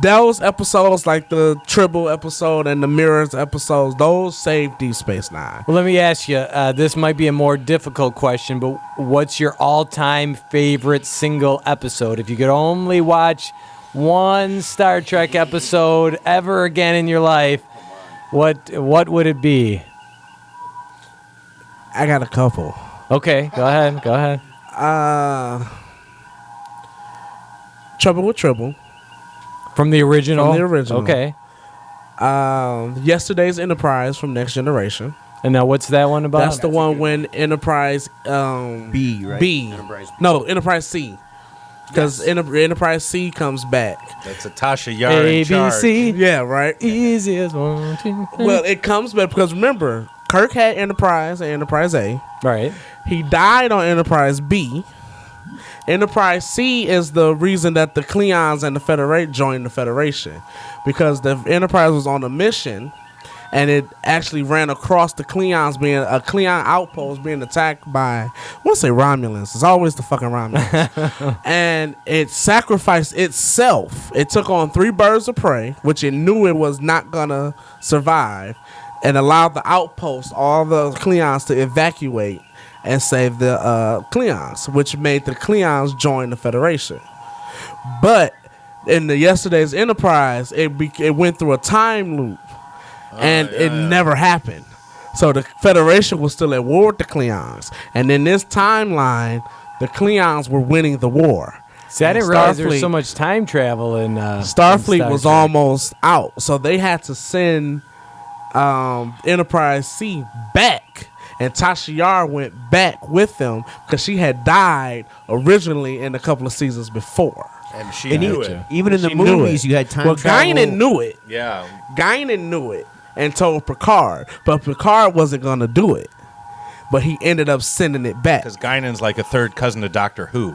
those episodes, like the Tribble episode and the Mirrors episodes, those saved Deep Space Nine. Well, let me ask you. This might be a more difficult question, but what's your all-time favorite single episode? If you could only watch one Star Trek episode ever again in your life, what would it be? I got a couple. Okay, go ahead. Trouble with Tribble. From the original. From the original. Okay. Yesterday's Enterprise from Next Generation. And now what's that one about? That's the one when Enterprise B, right? B. Enterprise B. No, Enterprise C. Because Enterprise C comes back. That's a Tasha Yar in charge. ABC. Yeah, right. Easiest 1, 2, 3. Well, it comes back because remember, Kirk had Enterprise and Enterprise A. Right. He died on Enterprise B. Enterprise C is the reason that the Klingons and the Federation joined the Federation, because the Enterprise was on a mission, and it actually ran across the Klingons, being a Klingon outpost being attacked by, I want to say Romulans. It's always the fucking Romulans. And it sacrificed itself. It took on 3 birds of prey, which it knew it was not gonna survive, and allowed the outpost, all the Klingons, to evacuate and save the Klingons, which made the Klingons join the Federation. But in the yesterday's Enterprise, it went through a time loop, and it never happened. So the Federation was still at war with the Klingons, and in this timeline, the Klingons were winning the war. See, I And didn't realize there was Starfleet- so much time travel in Starfleet in was Star Trek. almost out, so they had to send Enterprise C back, and Tasha Yar went back with them because she had died originally in a couple of seasons before. And she And knew it. even in the She knew movies, it. you had time Well, travel. Guinan knew it. Yeah. Guinan knew it and told Picard, but Picard wasn't going to do it. But he ended up sending it back, Because Guinan's like a third cousin to Doctor Who.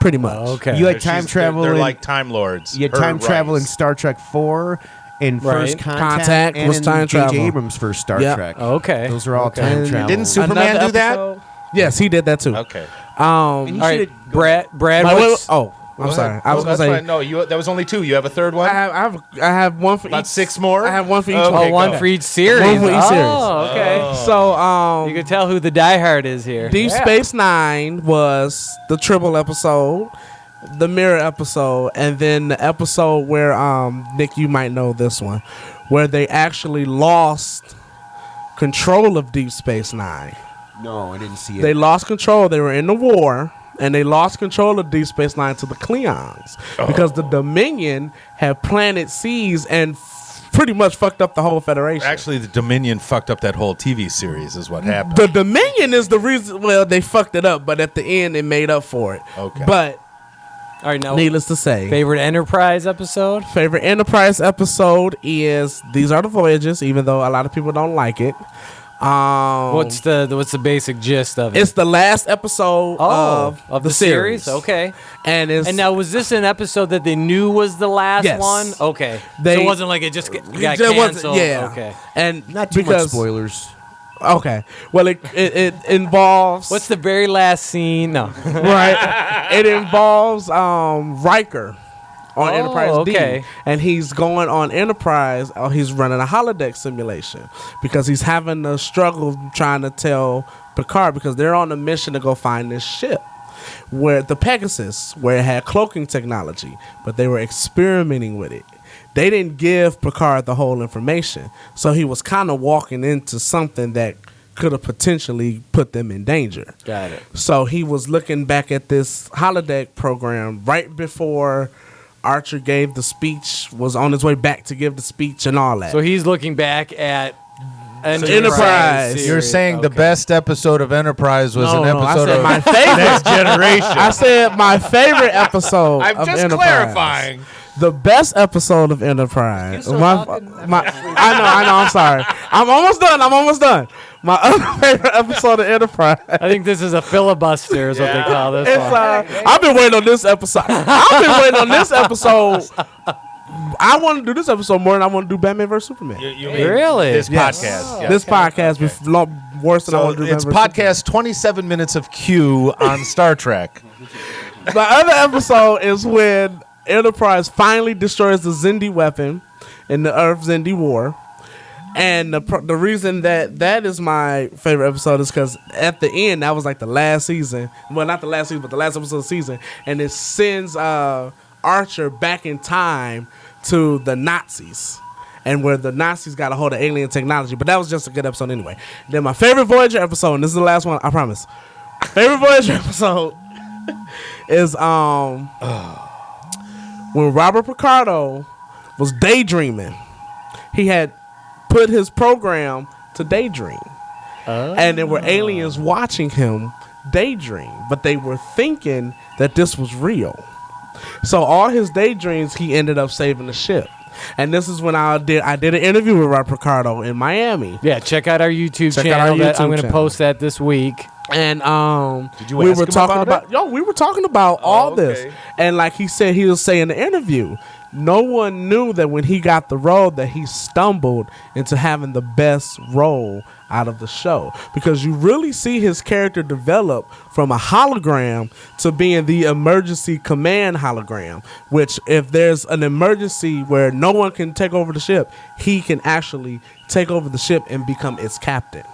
pretty much. Okay. You had She's- time travel. They're in- like Time Lords. You had Her time travel in rights. Star Trek 4 and First Right. Contact, and was in time J.J. travel. Abrams' first Star Yep. Trek. Okay. Those are all Okay. time And travel. Didn't Superman Another do that? episode- Yes, he did that too. Okay. And you All right, should've- Brad, Wait, what's, I'm Go sorry. ahead. I was Oh, going to that's say, fine. No, that was only 2. You have a third one? I have one for About each. 6 more? I have one for each Okay, one. oh, one go. for each series. One for each series. Oh, okay. So, You can tell who the diehard is here. Deep Space Nine was the Tribble episode, the Mirror episode, and then the episode where Nick, you might know this one, where they actually lost control of Deep Space Nine. No, I didn't see it. They lost control. They were in the war, and they lost control of Deep Space Nine to the Klingons because the Dominion had planted seeds and pretty much fucked up the whole Federation. Actually, the Dominion fucked up that whole TV series is what happened. The Dominion is the reason. Well, they fucked it up, but at the end, it made up for it. Okay. But All right, now needless to say, favorite Enterprise episode? favorite Enterprise episode is These Are the Voyages, even though a lot of people don't like it. What's the basic gist of it? It's the last episode of the series. Okay. And now was this an episode that they knew was the last Yes. one? Okay. They- so it wasn't like it just got it wasn't- canceled. yeah. Okay. And Not too much spoilers. Okay. Well, it involves What's the very last scene? No. right. It involves Riker on Enterprise okay. D, and he's going on Enterprise. He's running a holodeck simulation because he's having a struggle trying to tell Picard because they're on a mission to go find this ship. Where the Pegasus, where it had cloaking technology, but they were experimenting with it. They didn't give Picard the whole information, so he was kind of walking into something that could have potentially put them in danger. Got it. So he was looking back at this holodeck program right before Archer gave the speech, was on his way back to give the speech and all that. So he's looking back at Enterprise. series. You're saying the Okay. best episode of Enterprise was No, an no, I episode said of my favorite. Next Generation. I said my favorite episode I'm of just Enterprise. clarifying. The best episode of Enterprise. still My, talking? I know. I'm sorry. I'm almost done. My other favorite episode of Enterprise. I think this is a filibuster, is what they call this It's one. I've been waiting on this episode. I want to do this episode more than I want to do Batman vs Superman. You Really? This Yes. podcast. yes. This podcast is worse than I So want to do. it's Batman vs. podcast 27 minutes of Q on Star Trek. Superman. The other episode is when Enterprise finally destroys the Xindi weapon in the Earth-Xindi War. And the reason that is my favorite episode is because at the end, that was like the last season. Well, not the last season, but the last episode of the season. And it sends Archer back in time to the Nazis. And where the Nazis got a hold of alien technology. But that was just a good episode anyway. Then my favorite Voyager episode, and this is the last one, I promise. Favorite Voyager episode is when Robert Picardo was daydreaming. He had put his program to daydream. And there were aliens watching him daydream, but they were thinking that this was real. So all his daydreams, he ended up saving the ship. And this is when I did an interview with Robert Picardo in Miami. Yeah, check out our YouTube Check out channel. our I'm YouTube going to channel. post that this week. And Did you we ask were him talking about about we were talking about all this. okay. And like he said, he was saying in the interview, no one knew that when he got the role that he stumbled into having the best role out of the show, because you really see his character develop from a hologram to being the emergency command hologram, which if there's an emergency where no one can take over the ship, he can actually take over the ship and become its captain.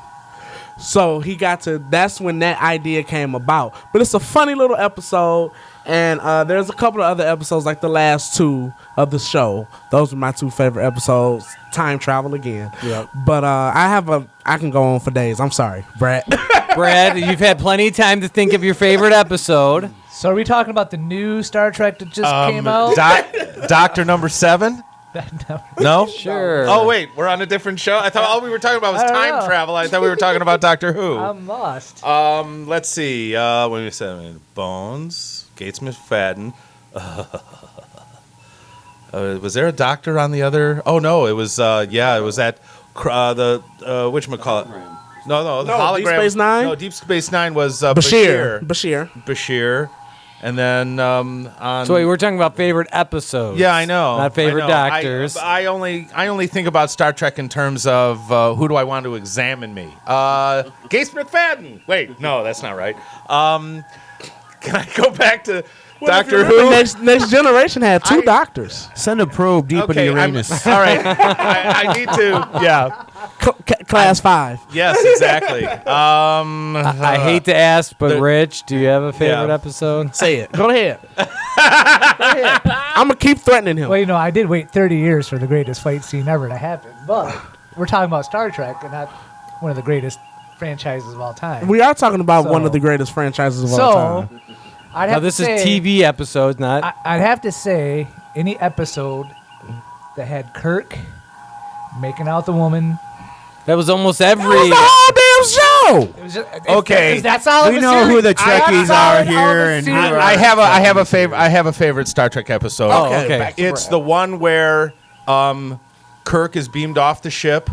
So that's when that idea came about. But it's a funny little episode. And there's a couple of other episodes, like the last two of the show. Those are my two favorite episodes. Time travel again. Yep. But I can go on for days. I'm sorry, Brad. Brad, you've had plenty of time to think of your favorite episode. So are we talking about the new Star Trek that just came out? Doctor number 7? No? Sure. Oh, wait. We're on a different show? I thought all we were talking about was I don't time know. travel. I thought we were talking about Doctor Who. I'm lost. Let's see. What did we say? Bones, Gates McFadden. Was there a doctor on the other? Oh, no. It was, it was at the, whatchamacallit? No, the hologram. Deep Space Nine? No, Deep Space Nine was Bashir. Bashir. And then on. So wait, we're talking about favorite episodes. Yeah, I know. Not favorite I know. doctors. I only think about Star Trek in terms of who do I want to examine me. Gates McFadden. Wait, no, that's not right. Can I go back to Doctor Who? Next Generation had two doctors. Send a probe deep into Uranus. All right. I need to. Yeah. Class 5. Yes, exactly. I hate to ask, but Rich, do you have a favorite Yeah. episode? Say it. Go ahead. I'm going to keep threatening him. Well, you know, I did wait 30 years for the greatest fight scene ever to happen, but we're talking about Star Trek and not one of the greatest franchises of all time. We are talking about So- one of the greatest franchises of all time. I'd Now have this to is say, TV episodes, not. I'd have to say any episode that had Kirk making out the woman. That was almost every. That was the whole damn show. It was just, Okay. that's all. We know who the Trekkies are here, and I have a favorite Star Trek episode. Oh, okay. It's the one where Kirk is beamed off the ship,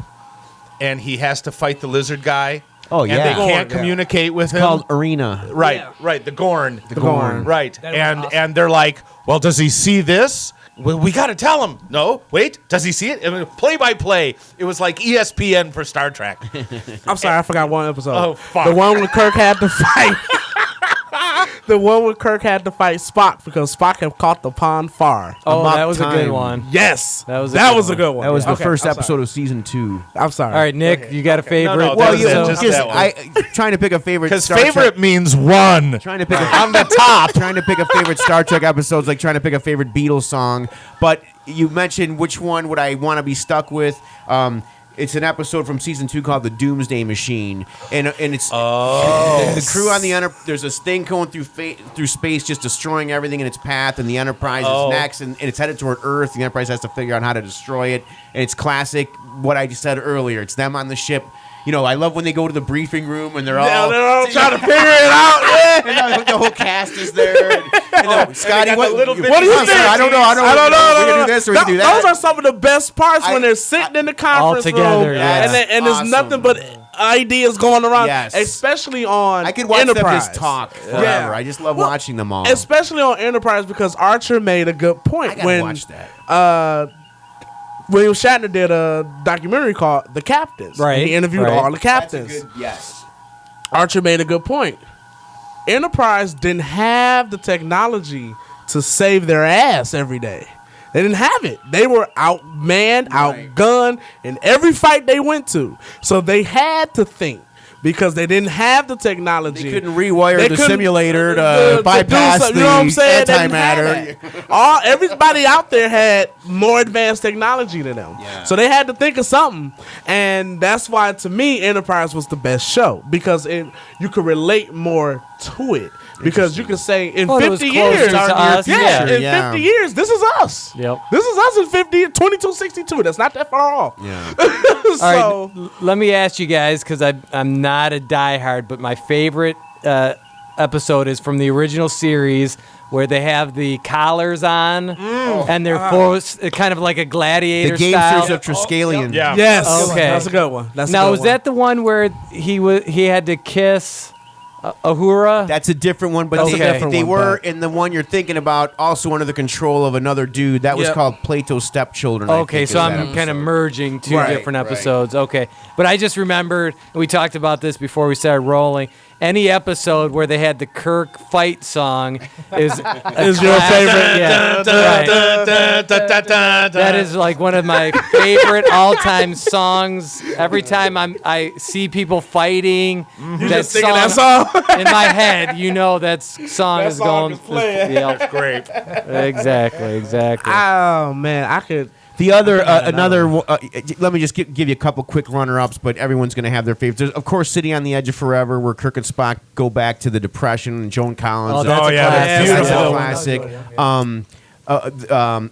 and he has to fight the lizard guy. Oh, And yeah. they can't Gorn, yeah. communicate with him. Called Arena. Right, Yeah. right. The Gorn. The Gorn. Right. That was And awesome. and they're like, well, does he see this? Well, we got to tell him. No, wait. Does he see it? I mean, play by play. It was like ESPN for Star Trek. I'm sorry, I forgot one episode. Oh, fuck. The one when Kirk had to fight. The one where Kirk had to fight Spock because Spock had caught the pond far. Oh, Mock that was a good time. one. Yes, That was a a good good one. That was the Okay, first I'm episode sorry. of season 2. I'm sorry. All right, Nick, you got a favorite? No, Well, That's you it, just that one. I trying to pick a favorite. Because Star favorite Trek, means one. trying to pick on the top. Trying to pick a favorite Star Trek episodes, like trying to pick a favorite Beatles song. But you mentioned which one would I want to be stuck with? It's an episode from season 2 called "The Doomsday Machine," and it's the crew on the There's this thing going through space, just destroying everything in its path, and the Enterprise is next, and it's headed toward Earth. The Enterprise has to figure out how to destroy it, and it's classic. What I just said earlier, it's them on the ship. You know, I love when they go to the briefing room and they're all trying to figure it out. Yeah. and the whole cast is there. And Scotty, what little bit- What do you I'm think? sorry, I don't know. I don't know. We can do this or we can do that. Those are some of the best parts when they're sitting in the conference together, room, yeah. and there's Awesome. nothing but ideas going around. Yes. Especially on I could watch Enterprise. them just talk forever. Yeah. I just love Well, watching them all. Especially on Enterprise because Archer made a good point I gotta when watch that. William Shatner did a documentary called "The Captains." Right, He interviewed right. all the captains. Yes. Archer made a good point. Enterprise didn't have the technology to save their ass every day. They didn't have it. They were outmanned, outgunned in every fight they went to. So they had to think because they didn't have the technology. They couldn't rewire They the couldn't- simulator to to bypass do something, the you know what I'm saying? They didn't have antimatter. Everybody out there had more advanced technology than them. Yeah. So they had to think of something. And that's why, to me, Enterprise was the best show because you could relate more to it. Because you could say, in Well, it was 50 closer years, to us, yeah, yeah. in 50 years, this is us. Yep. This is us in 2262. That's not that far off. Yeah. All So, right, let me ask you guys because I'm not a diehard, but my favorite episode is from the original series where they have the collars on and they're forced, kind of like a gladiator The style. Gamesters of Triskelion. Yeah. yes. Okay. That's a good one. That's a Now, good was one. that the one where he had to kiss Uhura? That's a different one, but That's they, a different they one, were but- in the one you're thinking about, also under the control of another dude. That was Yep. called Plato's Stepchildren. I Okay, think, so is that I'm episode. kind of merging two Right, different episodes. Okay. But I just remembered, and we talked about this before we started rolling, any episode where they had the Kirk fight song is your favorite? Yeah. Right. That is like one of my favorite all-time songs. Every time I see people fighting, just singing that song? in my head, you know that song That is song going. is playing. Yeah, Great. exactly. Oh, man. I could. The other, let me just give you a couple quick runner-ups, but everyone's going to have their favorites. There's, of course, City on the Edge of Forever, where Kirk and Spock go back to the Depression, and Joan Collins. Oh, that's Oh, a yeah, classic. that's That's a beautiful. classic.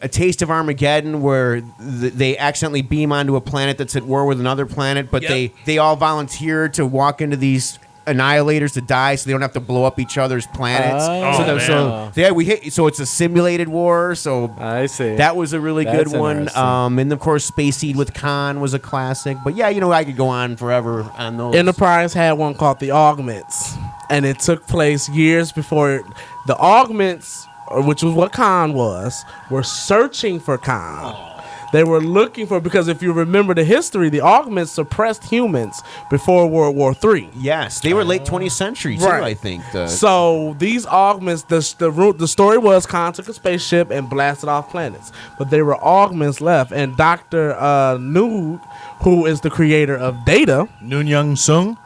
A Taste of Armageddon, where they accidentally beam onto a planet that's at war with another planet, but Yep. they all volunteer to walk into these annihilators to die, so they don't have to blow up each other's planets. Oh, man. So it's a simulated war. So I see. that was a really That's good one. interesting. And of course, Space Seed with Khan was a classic. But yeah, I could go on forever on those. Enterprise had one called The Augments, and it took place years before the Augments, which was what Khan was, were searching for Khan. They were looking for, because if you remember the history, the Augments suppressed humans before World War III. Yes, they were late 20th century too. Right. I think. So these Augments, the story was Khan took a spaceship and blasted off planets, but there were Augments left, and Dr. Nude, who is the creator of Data, Noon Young Sung.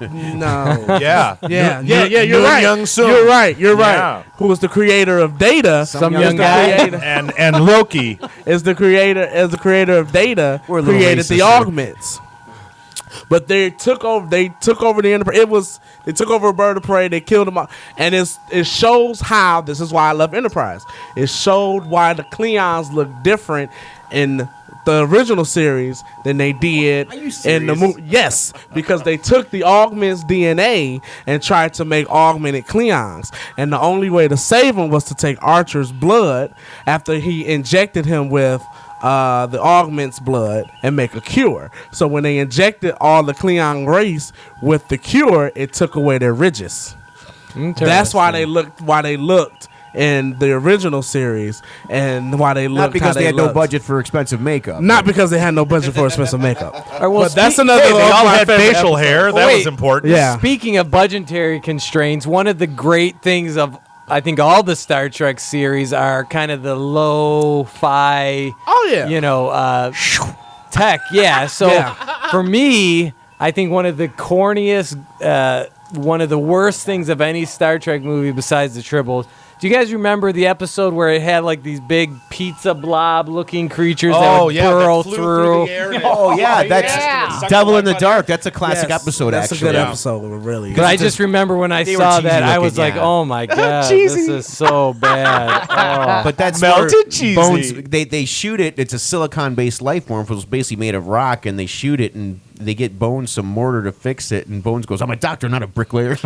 no, Yeah. Yeah, Noon- you're Noon right. Young Sung. You're right. Yeah. Who was the creator of Data? Some young young is the guy. creator- And Loki. is the creator of Data. We're a little Created racist the here. Augments. But they took over the Enterprise. They took over a bird of prey. They killed them all, and it shows how. This is why I love Enterprise. It showed why the Klingons look different in the original series than they did Are you in the serious? movie. Yes, because they took the Augment's DNA and tried to make augmented Klingons, and the only way to save them was to take Archer's blood after he injected him with the augment's blood and make a cure. So when they injected all the Klingon race with the cure, it took away their ridges. That's why they looked in the original series, and why they looked Not because how they had looked. no budget for expensive makeup. Not because they had no budget for expensive makeup. well, But that's speak- another. Hey, they of all my had favorite facial hair. episodes. That Wait. was important. Yeah. Speaking of budgetary constraints, one of the great things of I think all the Star Trek series are kind of the lo-fi, Oh yeah. tech. Yeah. So Yeah. for me, I think one of the corniest, one of the worst things of any Star Trek movie besides the Tribbles. Do you guys remember the episode where it had like these big pizza blob-looking creatures that would burrow that flew through? the air and Oh yeah, that's Yeah. Devil in the Dark. That's a classic Yes, episode. That's actually, a good episode. Really. But I just remember when I They were saw cheesy that, I was looking, like, yeah. "Oh my god, this is so bad." Oh. But that's Melted where cheesy. Bones. They shoot it. It's a silicon-based life form. It was basically made of rock, and they shoot it, and they get Bones some mortar to fix it. And Bones goes, "I'm a doctor, not a bricklayer."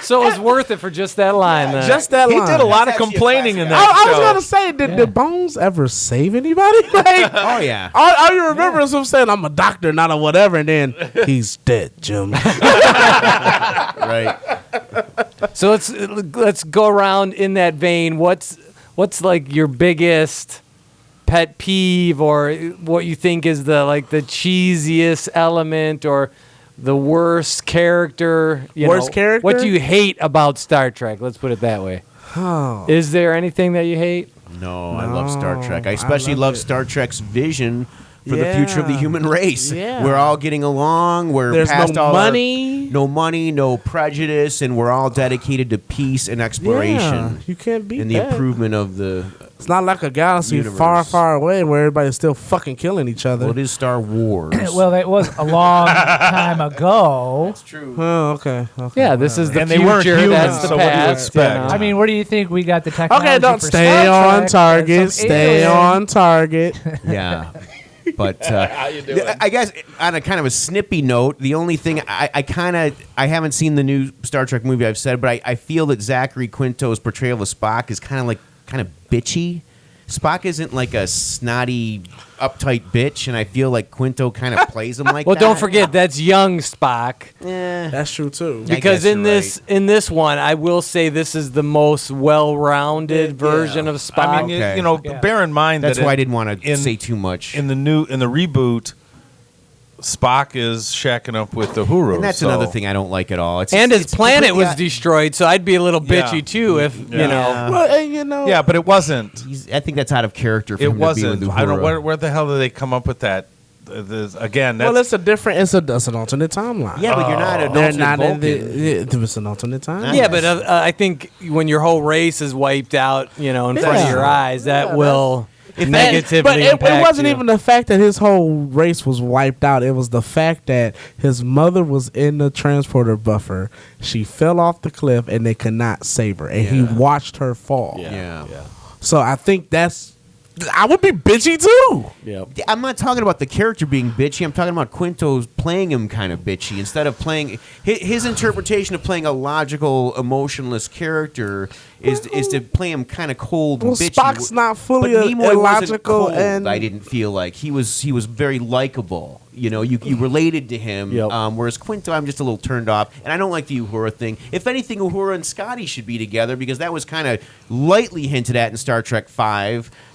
So it was worth it for just that line. Then. just that He line. did a lot of That's actually a complaining in classic that I was show. gonna say, did Bones ever save anybody? Like, Oh yeah. all you remember is him saying, "I'm a doctor, not a whatever," and then he's dead, Jim. Right. So let's go around in that vein. What's like your biggest pet peeve, or what you think is the cheesiest element, or the worst character? Worst character? What do you hate about Star Trek? Let's put it that way. Oh. Is there anything that you hate? No, I love Star Trek. I I especially love love it. Star Trek's vision for the future of the Yeah. human race. Yeah. We're all getting along. We're There's past no all money. no money, no prejudice, and we're all dedicated to peace and exploration Yeah, you can't beat and the that. improvement of the. It's not like a galaxy universe. far, far away where everybody's still fucking killing each other. Well, it is Star Wars. Well, that was a long time ago. true. Oh, okay. Yeah, this is the And they future. weren't human, That's the so what do you past. expect? I mean, where do you think we got the technology? Okay, don't for stay Star on Trek? target. That's some Stay alien. on target. Yeah. But I guess on a kind of a snippy note, the only thing I haven't seen the new Star Trek movie, I've said, but I feel that Zachary Quinto's portrayal of Spock is kind of bitchy. Spock isn't like a snotty, uptight bitch, and I feel like Quinto kind of plays him like Well, that. don't forget that's young Spock. That's true too. I Because guess in you're this one, I will say this is the most well-rounded version of Spock. I mean, Okay. bear in mind That's that why I didn't want to in- say too much. in the reboot, Spock is shacking up with the Uhuru. And that's so- another thing I don't like at all. and his planet was completely- destroyed, so I'd be a little bitchy Yeah. too if you know. Yeah. Well, and you know, Yeah, but it wasn't. I think that's out of character for It him wasn't. to be with I don't. Uhura. Where the hell did they come up with that? Again, that's well, it's a different. It's an alternate timeline. Yeah, but you're not an They're alternate not in Vulcan. the. It's an alternate timeline. Yeah, but I think when your whole race is wiped out, in front of Yeah. your eyes, that will negatively But it impact wasn't you. even the fact that his whole race was wiped out. It was the fact that his mother was in the transporter buffer. She fell off the cliff and they could not save her. And he watched her fall. Yeah. So I think I would be bitchy too. Yep. I'm not talking about the character being bitchy. I'm talking about Quinto's playing him kind of bitchy instead of playing his interpretation of playing a logical, emotionless character is to play him kind of cold Well, and bitchy. Spock's not fully But Nimoy wasn't illogical cold, and- I didn't feel like he was very likable. You related to him. Yep. Whereas Quinto, I'm just a little turned off, and I don't like the Uhura thing. If anything, Uhura and Scotty should be together because that was kind of lightly hinted at in Star Trek V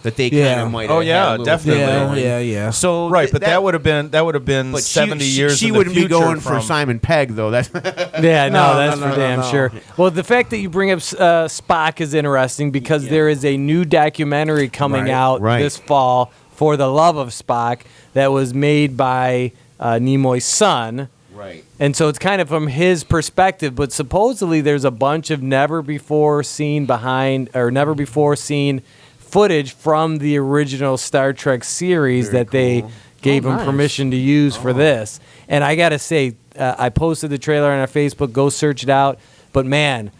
that they kind Yeah. of might. Oh, have yeah, had a little definitely. thing. Yeah. So right, but that would have been but 70 years. She in the wouldn't be future going from, for Simon Pegg though. That's Yeah, no, that's no, for damn no. sure. Well, the fact that you bring up Spock is interesting because there is a new documentary coming out this fall for the love of Spock that was made by Nimoy's son. right. And so it's kind of from his perspective, but supposedly there's a bunch of never before seen footage from the original Star Trek series Very that they cool. gave him nice. permission to use for this. And I got to say, I posted the trailer on our Facebook. Go search it out. But man,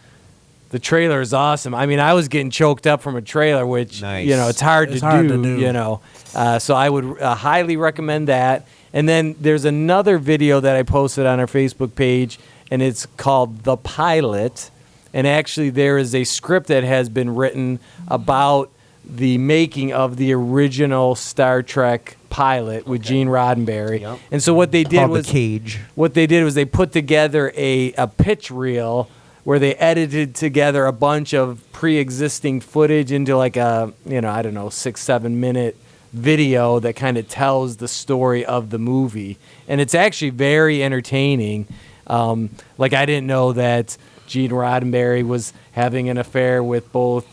the trailer is awesome. I mean, I was getting choked up from a trailer, which, Nice. it's hard, It's to, hard do, to do. So I would highly recommend that. And then there's another video that I posted on our Facebook page, and it's called The Pilot. And actually, there is a script that has been written about the making of the original Star Trek pilot with Gene Roddenberry. Yep. And so what they did Called was The Cage. what they did was they put together a pitch reel where they edited together a bunch of pre-existing footage into like a, I don't know, 6-7 minute video that kind of tells the story of the movie. And it's actually very entertaining. Like I didn't know that Gene Roddenberry was having an affair with both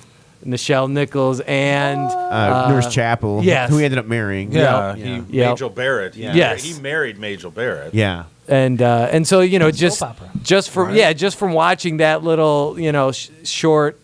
Nichelle Nichols and Nurse Chapel, yes. who he ended up marrying. Yeah, Yeah. Majel Barrett. Yes. He married Majel Barrett. Yeah. And so just Soap opera. just from just from watching that little short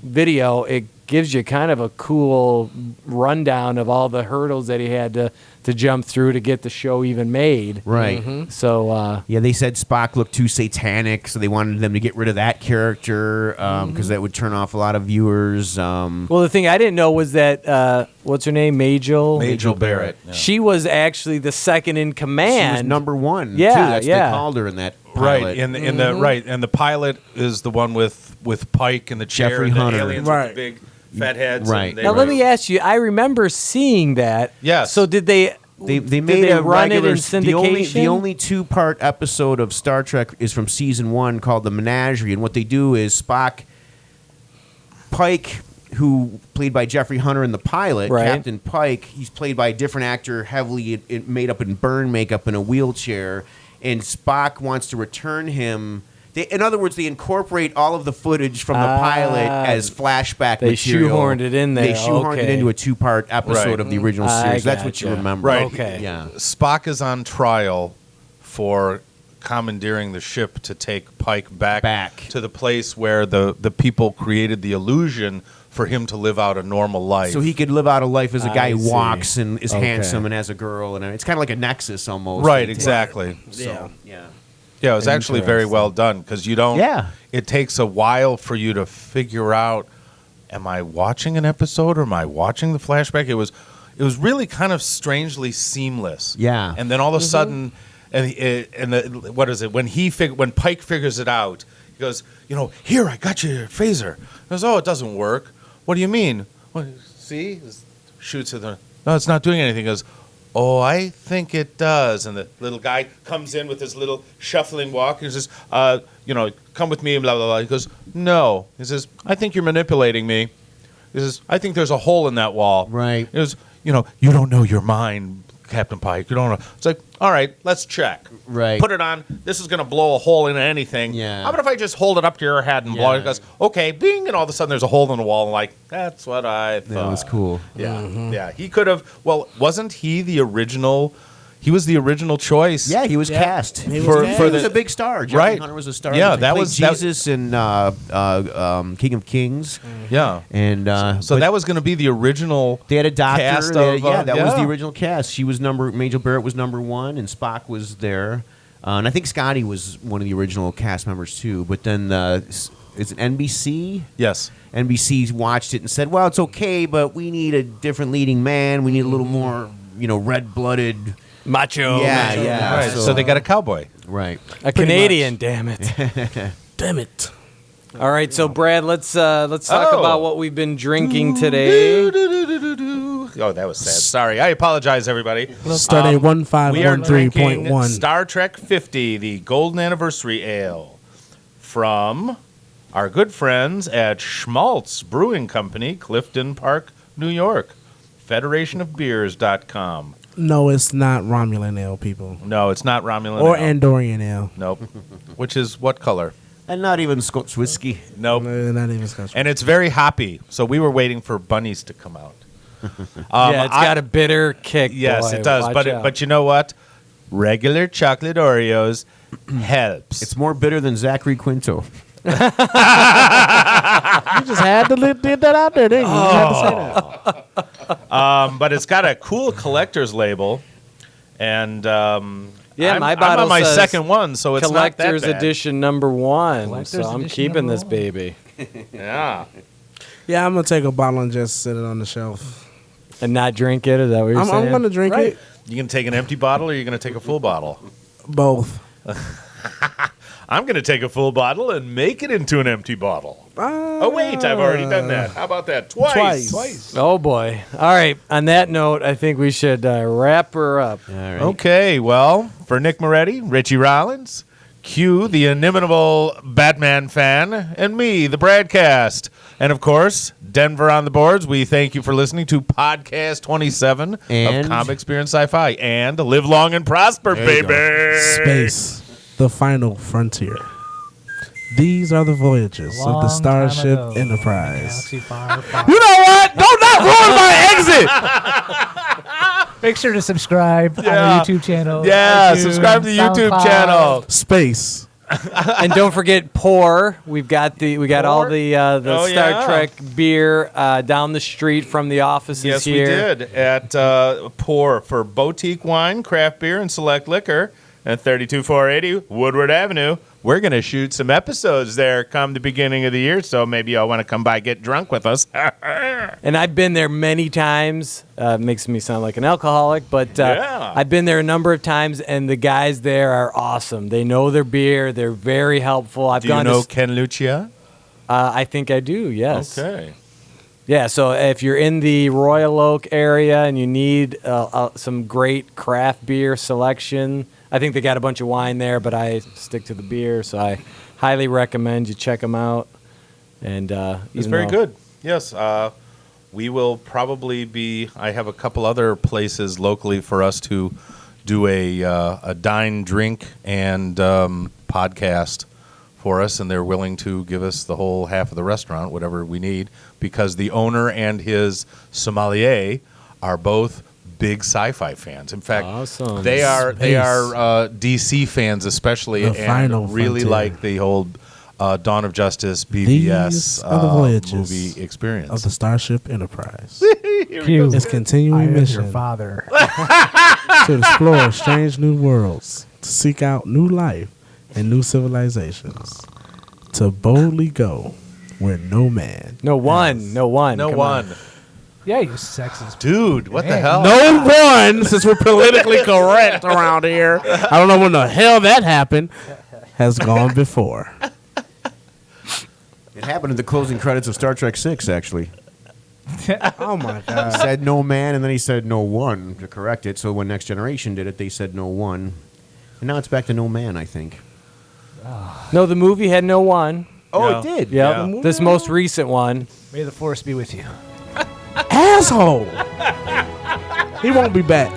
video, it gives you kind of a cool rundown of all the hurdles that he had to jump through to get the show even made. Right. So Yeah, they said Spock looked too satanic, so they wanted them to get rid of that character because that would turn off a lot of viewers. well, the thing I didn't know was that what's her name, Majel Barrett. Yeah. She was actually the second in She was command. number one. Yeah, too. That's yeah. they called her in that Right, pilot. in the right, and the pilot is the one with Pike and the chair, Jeffrey and the Hunter. aliens Right. with the big fat heads. Right. And they Now were- let me ask you. I remember seeing that. Yes. So did they? They did made they a run regular. it in syndication? The only 2-part episode of Star Trek is from season 1 called The Menagerie, and what they do is Pike, who played by Jeffrey Hunter in the pilot, Right. Captain Pike, he's played by a different actor, heavily made up in burn makeup in a wheelchair, and Spock wants to return him. In other words, they incorporate all of the footage from the pilot as flashback they material. shoehorned it in there. They shoehorned it Okay. into a 2-part episode Right. of the original I series. That's what you gotcha. remember. Right. Okay. Yeah. Spock is on trial for commandeering the ship to take Pike back to the place where the people created the illusion for him to live out a normal life. So he could live out a life as a guy I who see. walks and is Okay. handsome and has a girl, and it's kind of like a nexus almost. right, exactly. So, yeah. Yeah, it was actually very well done because you don't. Yeah. It takes a while for you to figure out: am I watching an episode or am I watching the flashback? It was really kind of strangely seamless. Yeah. And then all of a sudden, what is it? When Pike figures it out, he goes, here, I got your phaser. He goes, oh, it doesn't work. What do you mean? Well, see, shoots at the. No, it's not doing anything. He goes, oh, I think it does. And the little guy comes in with his little shuffling walk and says, come with me, blah, blah, blah. He goes, no. He says, I think you're manipulating me. He says, I think there's a hole in that wall. Right. He goes, you don't know your mind, Captain Pike. You don't know. It's like, all right, let's check. Right. Put it on. This is going to blow a hole into anything. Yeah. How about if I just hold it up to your head and blow it? He goes, okay, bing, and all of a sudden there's a hole in the wall. And like, that's what I thought. That was cool. Yeah, yeah. He could have. Well, wasn't he the original? He was the original choice. Yeah, he was cast. He was For- cast. for He was the- a big star. Jeffrey Right. Hunter was a star. Yeah, He that played was- that- Jesus in King of Kings. Yeah. And So but that was going to be the original. they had a doctor. cast They had- of, that was the yeah. original cast. She was Majel Barrett was number 1, and Spock was there. And I think Scotty was one of the original cast members too. But then it's an NBC. Yes. NBC watched it and said, "Well, it's okay, but we need a different leading man. We need a little more, red-blooded." Macho. Yeah, yeah. Right. So they got a cowboy. Right. A Canadian, damn it. Damn it. All right, so Brad, let's talk Oh. about what we've been drinking today. Oh, that was sad. Sorry. I apologize, everybody. Start at We are drinking 1513.1. Star Trek 50, the Golden Anniversary Ale, from our good friends at Schmaltz Brewing Company, Clifton Park, New York. FederationofBeers.com. No, it's not Romulan ale, people. No, it's not Romulan Or ale. Andorian ale. Nope. Which is what color? And not even Scotch whiskey. Nope. No, not even Scotch. And it's very hoppy, so we were waiting for bunnies to come out. Yeah, it's got a bitter kick. Yes, boy. it does. Watch out. But you know what? Regular chocolate Oreos helps. It's more bitter than Zachary Quinto. You just had to get that out there, didn't you? You had to say that. But it's got a cool collector's label, and Yeah, I'm, my I'm bottle on my says second one, so it's not that Collector's bad. edition number 1. Collector's So I'm edition keeping number this 1. baby Yeah. Yeah, I'm going to take a bottle and just sit it on the shelf. and not drink it. Is that what you're saying? I'm going to drink Right. it. You gonna take an empty bottle, or you gonna take a full bottle? Both. I'm going to take a full bottle and make it into an empty bottle. Oh, wait, I've already done that. How about that? Twice. Oh, boy. All right. On that note, I think we should wrap her up. All right. Okay, well, for Nick Moretti, Richie Rollins, Q, the inimitable Batman fan, and me, the Bradcast. And, of course, Denver on the boards. We thank you for listening to Podcast 27 And? of Comic Experience Sci-Fi. And live long and prosper, There you baby. Space, the final frontier. These are the voyages of the Long time Starship ago. Enterprise. Galaxy far, far. You know what? Don't not ruin my exit. Make sure to subscribe on Yeah. our YouTube channel. Yeah, iTunes, subscribe to the YouTube SoundCloud. channel. Space. And don't forget Pour. We got all the Oh, Star yeah. Trek beer down the street from the offices Yes, here. we did at Pour for boutique wine, craft beer, and select liquor at 32480 Woodward Avenue. We're going to shoot some episodes there come the beginning of the year, so maybe y'all want to come by get drunk with us. And I've been there many times. Makes me sound like an alcoholic, but Yeah. I've been there a number of times, and the guys there are awesome. They know their beer. They're very helpful. I've Do you gone know to. Ken Lucia? I think I do. Yes. Okay. Yeah. So if you're in the Royal Oak area and you need some great craft beer selection, I think they got a bunch of wine there, but I stick to the beer, so I highly recommend you check them out. And It's very good. Yes. We will probably be. I have a couple other places locally for us to do a dine, drink, and podcast for us, and they're willing to give us the whole half of the restaurant, whatever we need, because the owner and his sommelier are both big sci-fi fans. In fact, Awesome. they are Space. DC fans especially, The final and really frontier. like the whole Dawn of Justice BBS These are the voyages movie experience. of the Starship Enterprise. Q. Its I continuing am your mission father. to explore strange new worlds, to seek out new life and new civilizations, to boldly go where no man. No one. No Come on. one. Yeah, you sexist. Dude, what the Man. hell? No one, since we're politically correct around here. I don't know when the hell that happened. Has gone before. It happened in the closing credits of Star Trek 6, actually. Oh my He god. said no man, and then he said no one to correct it. So when Next Generation did it, they said no one. And now it's back to no man, I think. No, the movie had no one. Oh, Yeah. it did? Yeah. Yeah. This most recent one. May the force be with you. Asshole. He won't be back.